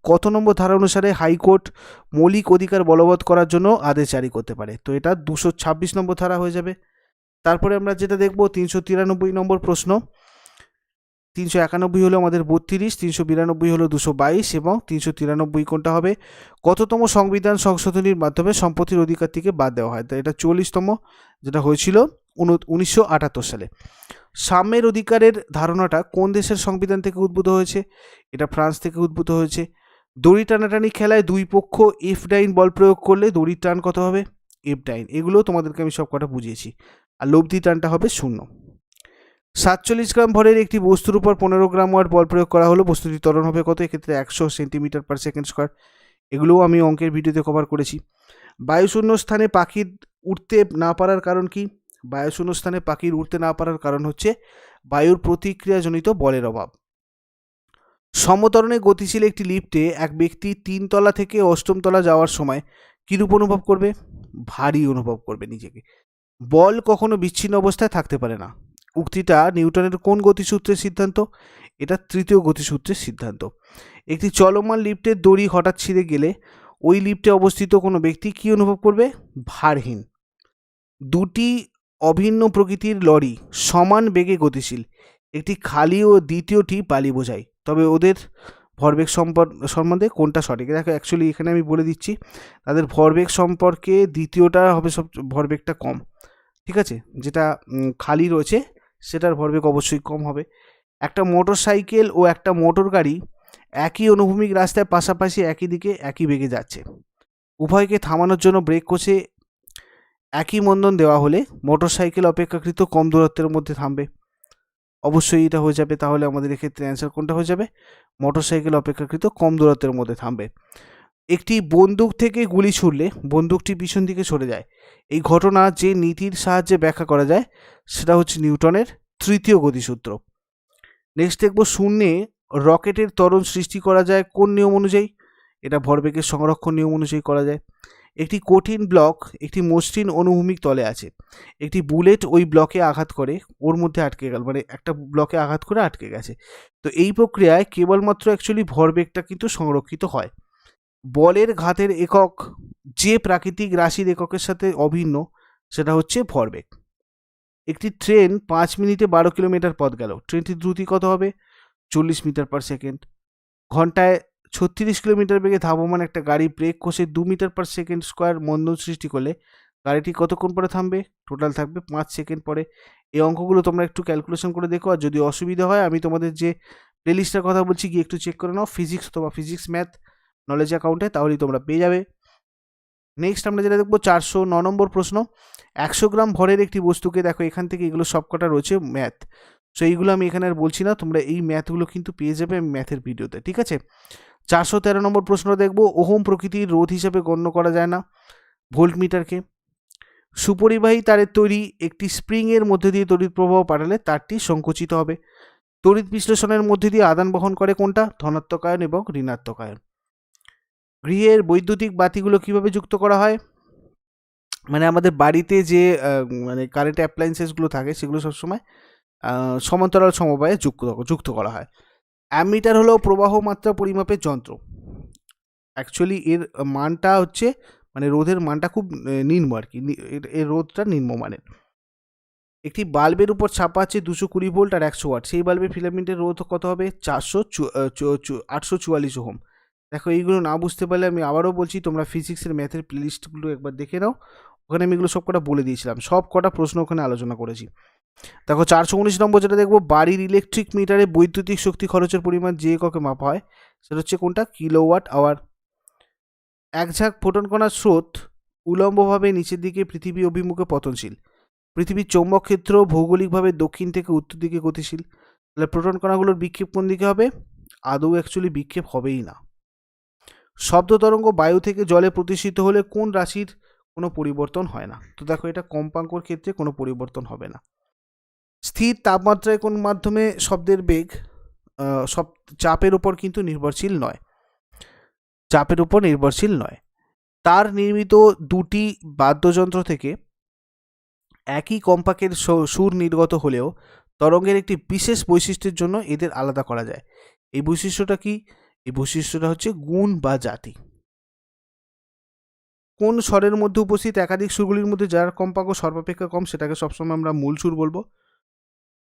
কত নম্বর ধারা অনুসারে হাইকোর্ট মৌলিক অধিকার বলবৎ করার জন্য আদেশ জারি করতে পারে? তো এটা 226 নম্বর ধারা হয়ে যাবে। তারপরে আমরা যেটা দেখব 393 নম্বর প্রশ্ন, 391 হলো আমাদের 32, 392 হলো 222 এবং 393 কোনটা হবে? কততম সংবিধান সংশোধনীর মাধ্যমে সম্পত্তির অধিকার থেকে বাদ দেওয়া হয়? তো এটা 44তম, যেটা হয়েছিল 1978 সালে। সাম্যের অধিকারের ধারণাটা কোন দেশের সংবিধান থেকে উদ্ভূত হয়েছে? এটা ফ্রান্স থেকে উদ্ভূত হয়েছে। দড়ি টানাটানি খেলায় দুই পক্ষ F9 বল প্রয়োগ করলে দড়ির টান কত হবে? F9। এগুলো তোমাদেরকে আমি সব কটা বুঝিয়েছি। আর লব্ধি টানটা হবে 0। 47 গ্রাম ভরের একটি বস্তুর উপর 15 গ্রাম ওয়াট বল প্রয়োগ করা হলো, বস্তুটি ত্বরণ হবে কত? এক্ষেত্রে 100 সেন্টিমিটার/সেকেন্ড স্কয়ার। এগুলোও আমি অঙ্কের ভিডিওতে কভার করেছি। বায়ুশূন্য স্থানে পাখির উঠতে না পারার কারণ কি? বায়ুশূন্য স্থানে পাখির উঠতে না পারার কারণ হচ্ছে বায়ুর প্রতিক্রিয়াজনিত বলের অভাব। সমতরণে গতিশীল একটি লিফটে এক ব্যক্তি 3 তলা থেকে 8ম তলা যাওয়ার সময় কিরূপ অনুভব করবে? ভারী অনুভব করবে নিজেকে। বল কখনো বিচ্ছিন্ন অবস্থায় থাকতে পারে না। উক্তিটা নিউটনের কোন গতিসূত্রের সিদ্ধান্ত? এটা তৃতীয় গতিসূত্রের সিদ্ধান্ত। একটি চলমান লিফটের দড়ি হঠাৎ ছিঁড়ে গেলে ওই লিফটে অবস্থিত কোনো ব্যক্তি কি অনুভব করবে? ভারহীন। দুটি অভিন্ন প্রকৃতির লরি সমান বেগে গতিশীল, একটি খালি ও দ্বিতীয়টি বালি বোঝাই, তবে ওদের ভরবেগ সম্বন্ধে কোনটা সঠিক? দেখো, অ্যাকচুয়ালি এখানে আমি বলে দিচ্ছি, তাদের ভরবেগ সম্পর্কে দ্বিতীয়টা হবে সব ভরবেগটা কম। ঠিক আছে, যেটা খালি রয়েছে সেটার ভরবেগ অবশ্যই কম হবে। একটা মোটর সাইকেল ও একটা মোটর গাড়ি একই অনুভূমিক রাস্তায় পাশাপাশি একই দিকে একই বেগে যাচ্ছে। উভয়কে থামানোর জন্য ব্রেক কষে একই মন্দন দেওয়া হলে মোটর সাইকেল অপেক্ষাকৃত কম দূরত্বের মধ্যে থামবে। অবশ্যই এটা হয়ে যাবে। তাহলে আমাদের এক্ষেত্রে অ্যান্সার কোনটা হয়ে যাবে? মোটর সাইকেল অপেক্ষাকৃত কম দূরত্বের মধ্যে থামবে। একটি বন্দুক থেকে গুলি ছুড়লে বন্দুকটি পিছন দিকে সরে যায়। এই ঘটনা যে নীতির সাহায্যে ব্যাখ্যা করা যায় সেটা হচ্ছে নিউটনের তৃতীয় গতিসূত্র। নেক্সট দেখব, শূন্যে রকেটের ত্বরণ সৃষ্টি করা যায় কোন নিয়ম অনুযায়ী? এটা ভরবেগের সংরক্ষণ নিয়ম অনুযায়ী করা যায়। একটি কঠিন ব্লক একটি মসৃণ অনুভূমিক তলে আছে, একটি বুলেট ওই ব্লকে আঘাত করে ওর মধ্যে আটকে গেল, মানে একটা ব্লকে আঘাত করে আটকে গেছে। তো এই প্রক্রিয়ায় কেবলমাত্র অ্যাকচুয়ালি ভরবেগটা কিন্তু সংরক্ষিত হয়। বলের ঘাতের একক যে প্রাকৃতিক রাশির এককের সাথে অভিন্ন সেটা হচ্ছে ভরবেগ। একটি ট্রেন 5 মিনিটে 12 কিলোমিটার পথ গেল, ট্রেনটির দ্রুতি কত হবে? 40 মিটার/সেকেন্ড। ঘন্টায় 36 কিলোমিটার বেগে ধাবমান একটা গাড়ি ব্রেক কষে 2 মিটার/সেকেন্ড স্কয়ার মন্দন সৃষ্টি করলে গাড়িটি কতক্ষণ পরে থামবে? টোটাল থাকবে 5 সেকেন্ড পরে। এই অঙ্কগুলো তোমরা একটু ক্যালকুলেশন করে দেখো, আর যদি অসুবিধা হয় আমি তোমাদের যে প্লেলিস্টের কথা বলছি গিয়ে একটু চেক করে নাও, ফিজিক্স অথবা ফিজিক্স ম্যাথ নলেজ অ্যাকাউন্টে, তাহলেই তোমরা পেয়ে যাবে। নেক্সট আমরা যেটা দেখবো 409 নম্বর প্রশ্ন, 100 গ্রাম ভরের একটি বস্তুকে, দেখো এখান থেকে এগুলো সবকটা রয়েছে ম্যাথ, সো এইগুলো আমি এখানে আর বলছি না, তোমরা এই ম্যাথগুলো কিন্তু পেয়ে যাবে ম্যাথের ভিডিওতে। ঠিক আছে, 413 নম্বর প্রশ্ন দেখবো, ওহম প্রকৃতির রোধ হিসাবে গণ্য করা যায় না ভোল্টমিটারকে। সুপরিবাহী তারের তৈরি একটি স্প্রিংয়ের মধ্যে দিয়ে তড়িৎ প্রবাহ পাঠালে তারটি সংকুচিত হবে। তড়িৎ বিশ্লেষণের মধ্যে দিয়ে আদান বহন করে কোনটা? ধনাত্মক আয়ন এবং ঋণাত্মক আয়ন। গৃহের বৈদ্যুতিক বাতিগুলো কিভাবে যুক্ত করা হয়? মানে আমাদের বাড়িতে যে মানে কারেন্ট অ্যাপ্লায়েন্সেসগুলো থাকে সেগুলো সবসময় সমান্তরাল সমবায়ে যুক্ত করা হয়। অ্যামিটার হলো প্রবাহ মাত্রা পরিমাপের যন্ত্র। অ্যাকচুয়ালি এর মানটা হচ্ছে, মানে রোধের মানটা খুব নিম্ন আর কি, এর রোধটা নিম্নমানের। একটি বাল্বের উপর ছাপা আছে 220 ভোল্ট আর 100 ওয়াট, সেই বাল্বের ফিলামেন্টের রোধ কত হবে? 844 ওহম। দেখো, এইগুলো না বুঝতে পারলে আমি আবারও বলছি, তোমরা ফিজিক্সের ম্যাথের প্লেলিস্টগুলো একবার দেখে নাও, ওখানে আমি এগুলো সব কটা বলে দিয়েছিলাম, সব কটা প্রশ্ন ওখানে আলোচনা করেছি। দেখো 419 নম্বর যেটা দেখবো, বাড়ির ইলেকট্রিক মিটারে বৈদ্যুতিক শক্তি খরচের পরিমাণ যে এককে মাপা হয় সেটা হচ্ছে কোনটা? Kilowatt hour. এক ঝাঁক ফোটন কণার স্রোত উলম্বভাবে নিচের দিকে পৃথিবী অভিমুখে পতনশীল। পৃথিবীর চৌম্বক ক্ষেত্র ভৌগোলিকভাবে দক্ষিণ থেকে উত্তর দিকে গতিশীল। তাহলে প্রোটন কণাগুলোর বিক্ষেপ কোন দিকে হবে? আদৌ অ্যাকচুয়ালি বিক্ষেপ হবেই না। শব্দ তরঙ্গ বায়ু থেকে জলে প্রতিষ্ঠিত হলে কোন রাশির কোনো পরিবর্তন হয় না? তো দেখো, এটা কম্পাঙ্কর ক্ষেত্রে কোনো পরিবর্তন হবে না। স্থির তাপমাত্রায় কোন মাধ্যমে শব্দের বেগ সব চাপের উপর কিন্তু নির্ভরশীল নয়, চাপের উপর নির্ভরশীল নয়। তার নির্মিত দুটি বাদ্যযন্ত্র থেকে একই কম্পাঙ্কের সুর নির্গত হলেও তরঙ্গের একটি বিশেষ বৈশিষ্ট্যের জন্য এদের আলাদা করা যায়। এই বৈশিষ্ট্যটা কি? এই বৈশিষ্ট্যটা হচ্ছে গুণ বা জাতি। কোন স্বরের মধ্যে উপস্থিত একাধিক সুরগুলির মধ্যে যার কম্পাঙ্ক সর্বাপেক্ষা কম সেটাকে সবসময় আমরা মূল সুর বলবো।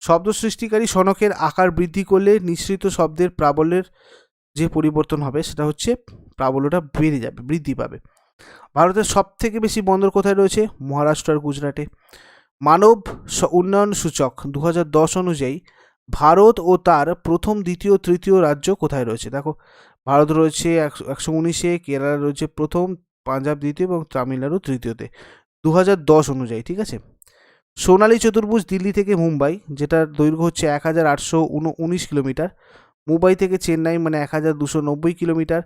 শব্দ সৃষ্টিকারী সনকের আকার বৃদ্ধি করলে নিঃসৃত শব্দের প্রাবল্যের যে পরিবর্তন হবে সেটা হচ্ছে প্রাবল্যটা বেড়ে যাবে, বৃদ্ধি পাবে। ভারতের সব থেকে বেশি বন্দর কোথায় রয়েছে? মহারাষ্ট্র আর গুজরাটে। মানব উন্নয়ন সূচক 2010 অনুযায়ী ভারত ও তার প্রথম, দ্বিতীয়, তৃতীয় রাজ্য কোথায় রয়েছে? দেখো, ভারত রয়েছে 119-এ, কেরালা রয়েছে প্রথম, পাঞ্জাব দ্বিতীয় এবং তামিলনাড়ু তৃতীয়তে 2010 অনুযায়ী। ঠিক আছে। সোনালী চতুর্ভুজ দিল্লি থেকে মুম্বাই, যেটার দৈর্ঘ্য হচ্ছে 1819 কিলোমিটার, মুম্বাই থেকে চেন্নাই মানে 1290 কিলোমিটার,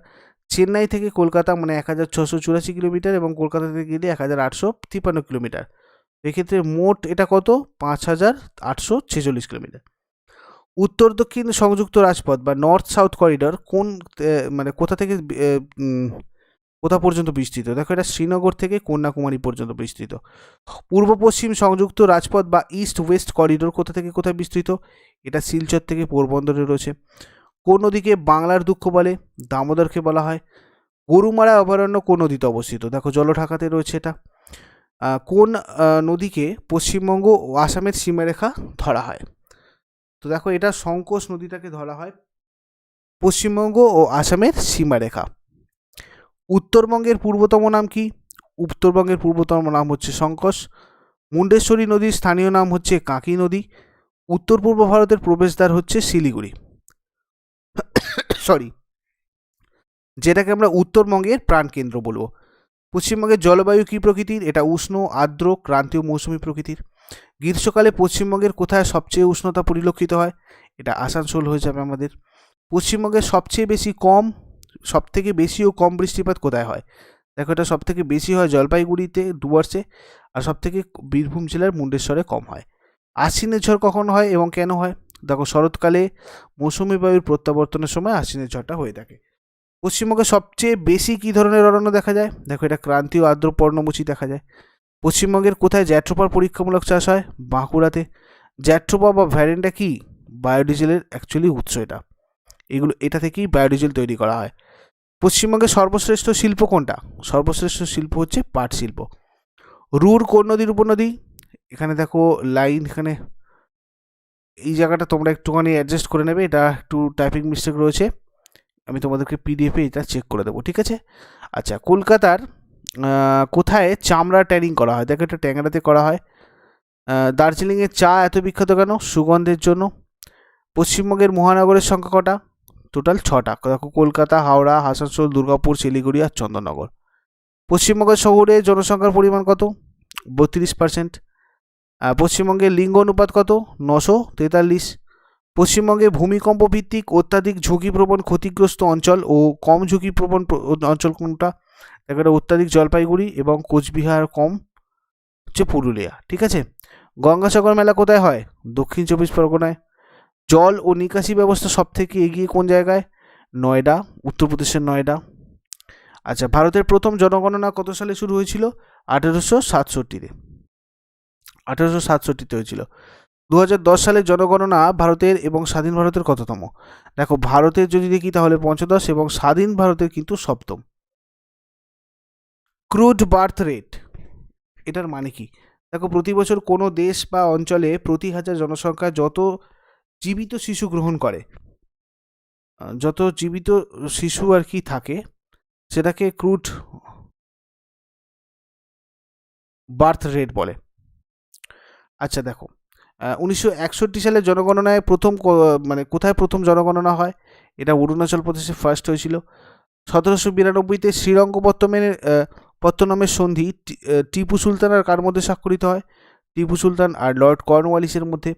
চেন্নাই থেকে কলকাতা মানে 1684 কিলোমিটার এবং কলকাতা থেকে গেলে 1853 কিলোমিটার। এক্ষেত্রে মোট এটা কত? 5846 কিলোমিটার। উত্তর দক্ষিণ সংযুক্ত রাজপথ বা নর্থ সাউথ করিডর কোন মানে কোথা থেকে কোথা পর্যন্ত বিস্তৃত? দেখো, এটা শ্রীনগর থেকে কন্যাকুমারী পর্যন্ত বিস্তৃত। পূর্ব পশ্চিম সংযুক্ত রাজপথ বা ইস্ট ওয়েস্ট করিডোর কোথা থেকে কোথায় বিস্তৃত? এটা শিলচর থেকে পোরবন্দরে রয়েছে। কোন নদীকে বাংলার দুঃখ বলে? দামোদরকে বলা হয়। গরুমারা অভয়ারণ্য কোন নদীতে অবস্থিত? দেখো, জলঢাকাতে রয়েছে এটা। কোন নদীকে পশ্চিমবঙ্গ ও আসামের সীমারেখা ধরা হয়? তো দেখো, এটা সংকোচ নদীটাকে ধরা হয় পশ্চিমবঙ্গ ও আসামের সীমারেখা। উত্তরবঙ্গের পূর্বতম নাম কি? উত্তরবঙ্গের পূর্বতম নাম হচ্ছে সংকোচ। মুন্ডেশ্বরী নদীর স্থানীয় নাম হচ্ছে কাঁকি নদী। উত্তর পূর্ব ভারতের প্রবেশদ্বার হচ্ছে শিলিগুড়ি, সরি, যেটাকে আমরা উত্তরবঙ্গের প্রাণকেন্দ্র বলবো। পশ্চিমবঙ্গের জলবায়ু কী প্রকৃতির? এটা উষ্ণ, আর্দ্র, ক্রান্তীয় মৌসুমী প্রকৃতির। গ্রীষ্মকালে পশ্চিমবঙ্গের কোথায় সবচেয়ে উষ্ণতা পরিলক্ষিত হয়? এটা আসানসোল হয়ে যাবে আমাদের। পশ্চিমবঙ্গের সবচেয়ে বেশি কম, সবথেকে বেশি ও কম বৃষ্টিপাত কোথায় হয়? দেখো, এটা সবথেকে বেশি হয় জলপাইগুড়িতে, ডুয়ার্সে, আর সবথেকে বীরভূম জেলার মুন্ডেশ্বরে কম হয়। আশ্বিনের ঝড় কখন হয় এবং কেন হয়? দেখো, শরৎকালে মৌসুমী বায়ুর প্রত্যাবর্তনের সময় আশ্বিনের ঝড়টা হয়ে থাকে। পশ্চিমবঙ্গে সবচেয়ে বেশি কী ধরনের অরণ্য দেখা যায়? দেখো, এটা ক্রান্তীয় আর্দ্র পর্ণমোচী দেখা যায়। পশ্চিমবঙ্গের কোথায় জ্যাঠোপার পরীক্ষামূলক চাষ হয়? বাঁকুড়াতে। জ্যাঠোপা বা ভ্যারেন্টা কি? বায়োডিজেলের অ্যাকচুয়ালি উৎস এটা থেকেই বায়োডিজেল তৈরি করা হয়। পশ্চিমবঙ্গের সর্বশ্রেষ্ঠ শিল্প কোনটা? সর্বশ্রেষ্ঠ শিল্প হচ্ছে পাট শিল্প। রুর কোন নদীর উপনদী? এখানে দেখো লাইন, এখানে এই জায়গাটা তোমরা একটুখানি অ্যাডজাস্ট করে নেবে, এটা একটু টাইপিং মিস্টেক রয়েছে, আমি তোমাদেরকে পিডিএফে এটা চেক করে দেবো। ঠিক আছে। আচ্ছা, কলকাতার কোথায় চামড়া ট্যানিং করা হয়? দেখো, এটা ট্যাংরাতে করা হয়। দার্জিলিংয়ের চা এত বিখ্যাত কেন? সুগন্ধের জন্য। পশ্চিমবঙ্গের মহানগরের সংখ্যা কটা? টোটাল 6টা। দেখো, কলকাতা, হাওড়া, আসানসোল, দুর্গাপুর, শিলিগুড়ি আর চন্দননগর। পশ্চিমবঙ্গের শহরে জনসংখ্যার পরিমাণ কত? 32%। পশ্চিমবঙ্গের লিঙ্গ অনুপাত কত? 943। পশ্চিমবঙ্গে ভূমিকম্প ভিত্তিক অত্যাধিক ঝুঁকিপ্রবণ ক্ষতিগ্রস্ত অঞ্চল ও কম ঝুঁকিপ্রবণ অঞ্চল কোনটা? দেখো, এটা অত্যাধিক জলপাইগুড়ি এবং কোচবিহার, কম হচ্ছে পুরুলিয়া। ঠিক আছে। গঙ্গাসাগর মেলা কোথায় হয়? দক্ষিণ 24 পরগনায়। জল ও নিকাশি ব্যবস্থা সব থেকে এগিয়ে কোন জায়গায়? নয়ডা, উত্তরপ্রদেশের নয়ডা। আচ্ছা, ভারতের প্রথম জনগণনা কত সালে শুরু হয়েছিল? 1867-তে। 1867-তে হয়েছিল। 2010 সালের জনগণনা ভারতের এবং স্বাধীন ভারতের কততম? দেখো, ভারতের যদি দেখি তাহলে 15 এবং স্বাধীন ভারতের কিন্তু 7ম। ক্রুড বার্থ রেট, এটার মানে কি? দেখো, প্রতি বছর কোনো দেশ বা অঞ্চলে প্রতি হাজার জনসংখ্যা যত জীবিত শিশু গ্রহণ করে, যত জীবিত শিশু আর কি থাকে, সেটাকে ক্রুড বার্থ রেট বলে। আচ্ছা, দেখো, 1961 সালের জনগণনায় প্রথম মানে কোথায় প্রথম জনগণনা হয়? এটা অরুণাচল প্রদেশে ফার্স্ট হয়েছিল। 1792-তে শ্রীরঙ্গপত্তমের পত্তনমের সন্ধি টিপু সুলতান আর কার মধ্যে স্বাক্ষরিত হয়? টিপু সুলতান আর লর্ড কর্নওয়ালিসের মধ্যে।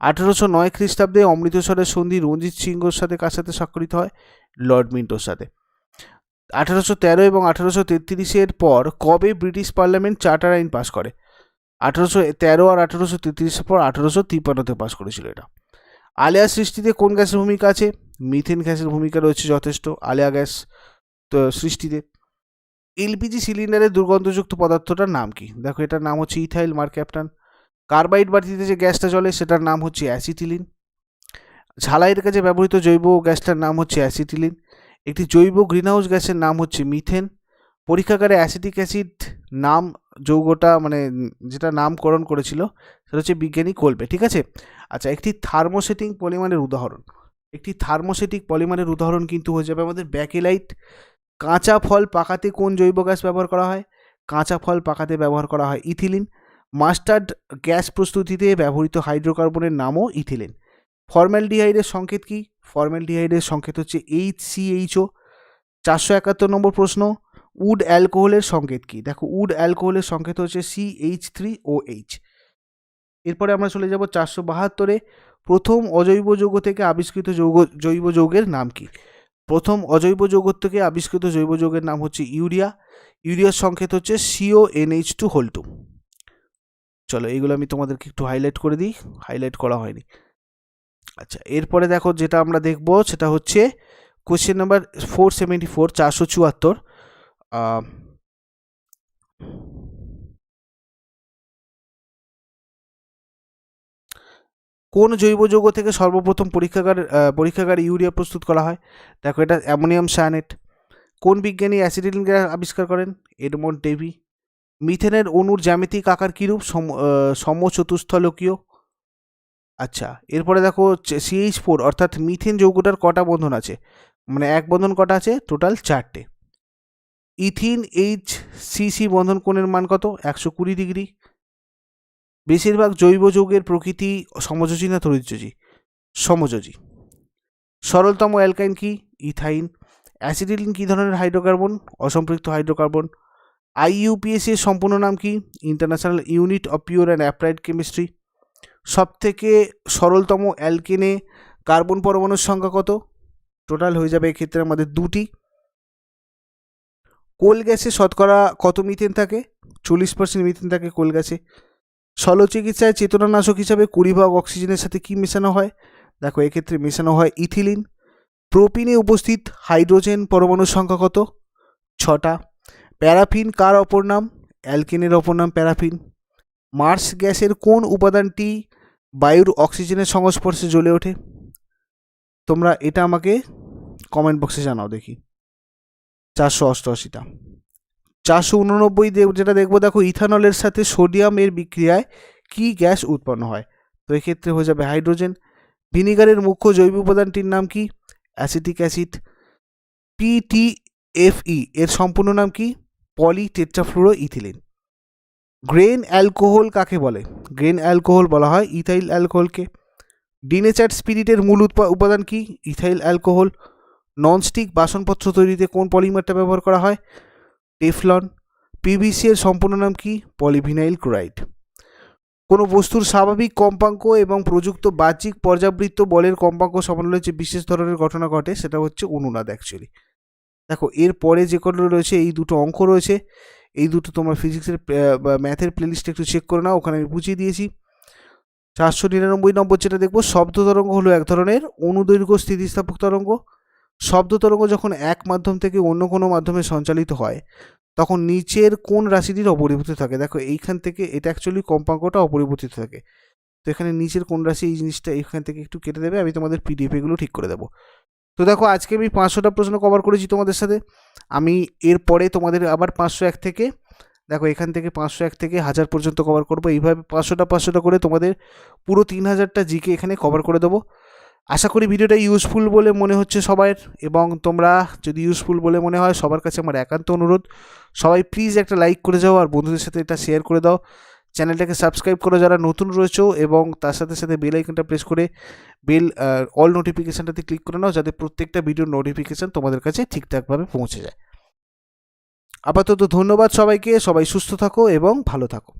1809 খ্রিস্টাব্দে অমৃতসরের সন্ধি রঞ্জিত সিংহর সাথে কার সাথে স্বাক্ষরিত হয়? লর্ড মিন্টোর সাথে। 1813 এবং 1833 পর কবে ব্রিটিশ পার্লামেন্ট চার্টার আইন পাস করে? 1813 আর 1833 পর 1853 পাস করেছিল এটা। আলেয়া সৃষ্টিতে কোন গ্যাসের ভূমিকা আছে? মিথেন গ্যাসের ভূমিকা রয়েছে যথেষ্ট আলেয়া গ্যাস সৃষ্টিতে। এলপিজি সিলিন্ডারের দুর্গন্ধযুক্ত পদার্থটার নাম কি? দেখো এটার নাম হচ্ছে ইথাইল মারক্যাপটান। কার্বাইড বাতিতে যে গ্যাসটা জ্বলে সেটার নাম হচ্ছে অ্যাসিটিলিন। ঝালাইয়ের কাজে ব্যবহৃত জৈব গ্যাসটার নাম হচ্ছে অ্যাসিটিলিন। একটি জৈব গ্রিনহাউস গ্যাসের নাম হচ্ছে মিথেন। পরীক্ষাগারে অ্যাসিটিক অ্যাসিড নাম যৌগটা মানে যেটা নামকরণ করেছিল সেটা হচ্ছে বিজ্ঞানী কোলবে। ঠিক আছে। আচ্ছা, একটি থার্মোসেটিং পলিমারের উদাহরণ। একটি থার্মোসেটিক পলিমারের উদাহরণ কিন্তু হয়ে যাবে আমাদের ব্যাকেলাইট। কাঁচা ফল পাকাতে কোন জৈব গ্যাস ব্যবহার করা হয়? কাঁচা ফল পাকাতে ব্যবহার করা হয় ইথিলিন। মাস্টার্ড গ্যাস প্রস্তুতিতে ব্যবহৃত হাইড্রোকার্বনের নামও ইথিলিন। ফর্মালডিহাইডের সংকেত কি? ফর্মালডিহাইডের সংকেত হচ্ছে HCHO। 471 নম্বর প্রশ্ন, উড অ্যালকোহলের সংকেত কি? দেখো উড অ্যালকোহলের সংকেত হচ্ছে CH3OH। এরপরে আমরা চলে যাব 472-এ। প্রথম অজৈব যৌগ থেকে আবিষ্কৃত জৈব যৌগের নাম কি? প্রথম অজৈব যৌগ থেকে আবিষ্কৃত জৈব যৌগের নাম হচ্ছে ইউরিয়া। ইউরিয়ার সংকেত হচ্ছে CONH2 চলো এইগুলো আমি তোমাদেরকে একটু হাইলাইট করে দিই, হাইলাইট করা হয়নি। আচ্ছা, এরপরে দেখো যেটা আমরা দেখব সেটা হচ্ছে কোশ্চেন নাম্বার 474, 474। কোন জৈব যৌগ থেকে সর্বপ্রথম পরীক্ষাগার ইউরিয়া প্রস্তুত করা হয়? দেখো এটা অ্যামোনিয়াম সায়ানেট। কোন বিজ্ঞানী অ্যাসিটিলিন গ্যাস আবিষ্কার করেন? Edmund Davy. মিথেনের অণুর জ্যামিতিক আকার কিরূপ? সমচতুস্থলকীয়। আচ্ছা, এরপরে দেখো CH4 অর্থাৎ মিথেন যৌগটার কটা বন্ধন আছে? মানে এক বন্ধন কটা আছে? টোটাল 4টে। ইথিন HCC বন্ধন কোণের মান কত? 120 ডিগ্রি। বেশিরভাগ জৈব যৌগের প্রকৃতি সমযোজী না তড়িৎযোজী? সমযোজী। সরলতম অ্যালকাইন কি? ইথাইন। অ্যাসিটিলিন কী ধরনের হাইড্রোকার্বন? অসম্পৃক্ত হাইড্রোকার্বন। IUPAC এর সম্পূর্ণ নাম কি? International unit of pure and applied chemistry. সবথেকে সরলতম অ্যালকেনে কার্বন পরমাণুর সংখ্যা কত? টোটাল হয়ে যাবে এক্ষেত্রে আমাদের 2টি। কোল গ্যাসে শতকরা কত মিথেন থাকে? 40% মিথেন থাকে কোল গ্যাসে। শল্যচিকিৎসায় চেতনানাশক হিসাবে 20 অক্সিজেনের সাথে কি মেশানো হয়? দেখো এক্ষেত্রে মেশানো হয় ইথিলিন। প্রোপিনে উপস্থিত হাইড্রোজেন পরমাণুর সংখ্যা কত? 6টা। প্যারাফিন কার অপর নাম? অ্যালকেনের অপর নাম প্যারাফিন। মার্স গ্যাসের কোন উপাদানটি বায়ুর অক্সিজেনের সংস্পর্শে জ্বলে ওঠে? তোমরা এটা আমাকে কমেন্ট বক্সে জানাও দেখি। 488টা। 489 যেটা দেখবো, দেখো ইথানলের সাথে সোডিয়ামের বিক্রিয়ায় কি গ্যাস উৎপন্ন হয়? তো এক্ষেত্রে হয়ে যাবে হাইড্রোজেন। ভিনিগারের মুখ্য জৈব উপাদানটির নাম কি? Acetic acid. PTFE এর সম্পূর্ণ নাম কি? পলিটেট্রাফ্লুরো ইথিলিন। গ্রেন অ্যালকোহল কাকে বলে? গ্রেন অ্যালকোহল বলা হয় ইথাইল অ্যালকোহলকে। ডিনেচার্ড স্পিরিটের মূল উপাদান কি? Ethyl alcohol. ননস্টিক বাসনপত্র তৈরিতে কোন পলিমারটা ব্যবহার করা হয়? টেফলন। PVC এর সম্পূর্ণ নাম কি? Polyvinyl chloride. কোনো বস্তুর স্বাভাবিক কম্পাঙ্ক এবং প্রযুক্ত বাহ্যিক পর্যাবৃত্ত বলের কম্পাঙ্ক সমানুলে যে বিশেষ ধরনের ঘটনা ঘটে সেটা হচ্ছে অনুনাদ অ্যাকচুয়ালি। দেখো এরপরে যে কটা রয়েছে এই দুটো অঙ্ক রয়েছে, এই দুটো তোমরা ফিজিক্সের ম্যাথের প্লেলিস্টে একটু চেক করে নাও, ওখানে আমি বুঝিয়ে দিয়েছি। 499 নম্বর যেটা দেখবো, শব্দ তরঙ্গ হলো এক ধরনের অনুদৈর্ঘ্য স্থিতিস্থাপক তরঙ্গ। শব্দ তরঙ্গ যখন এক মাধ্যম থেকে অন্য কোনো মাধ্যমে সঞ্চালিত হয় তখন নিচের কোন রাশিটির অপরিবর্তিত থাকে? দেখো এইখান থেকে এটা অ্যাকচুয়ালি কম্পাঙ্কটা অপরিবর্তিত থাকে, তো এখানে নিচের কোন রাশি এই জিনিসটা এখান থেকে একটু কেটে দেবে, আমি তোমাদের PDF এগুলো ঠিক করে দেবো। তো দেখো আজকে আমি 500টা প্রশ্ন কভার করেছি তোমাদের সাথে। আমি এরপরে তোমাদের আবার 501 থেকে দেখো এখান থেকে 501 থেকে 1000 পর্যন্ত কভার করবো। এইভাবে 500টা করে তোমাদের পুরো 3000টা জিকে এখানে কভার করে দেবো। আশা করি ভিডিওটা ইউজফুল বলে মনে হচ্ছে সবার, এবং তোমরা যদি ইউজফুল বলে মনে হয় সবার কাছে আমার একান্ত অনুরোধ, সবাই প্লিজ একটা লাইক করে যাও আর বন্ধুদের সাথে এটা শেয়ার করে দাও। চ্যানেলটাকে সাবস্ক্রাইব করো যারা নতুন রয়েছো, এবং তার সাথে সাথে বেল আইকনটা প্রেস করে অল নোটিফিকেশানটাতে ক্লিক করে নাও, যাতে প্রত্যেকটা ভিডিওর নোটিফিকেশান তোমাদের কাছে ঠিকঠাকভাবে পৌঁছে যায়। আপাতত ধন্যবাদ সবাইকে, সবাই সুস্থ থাকো এবং ভালো থাকো।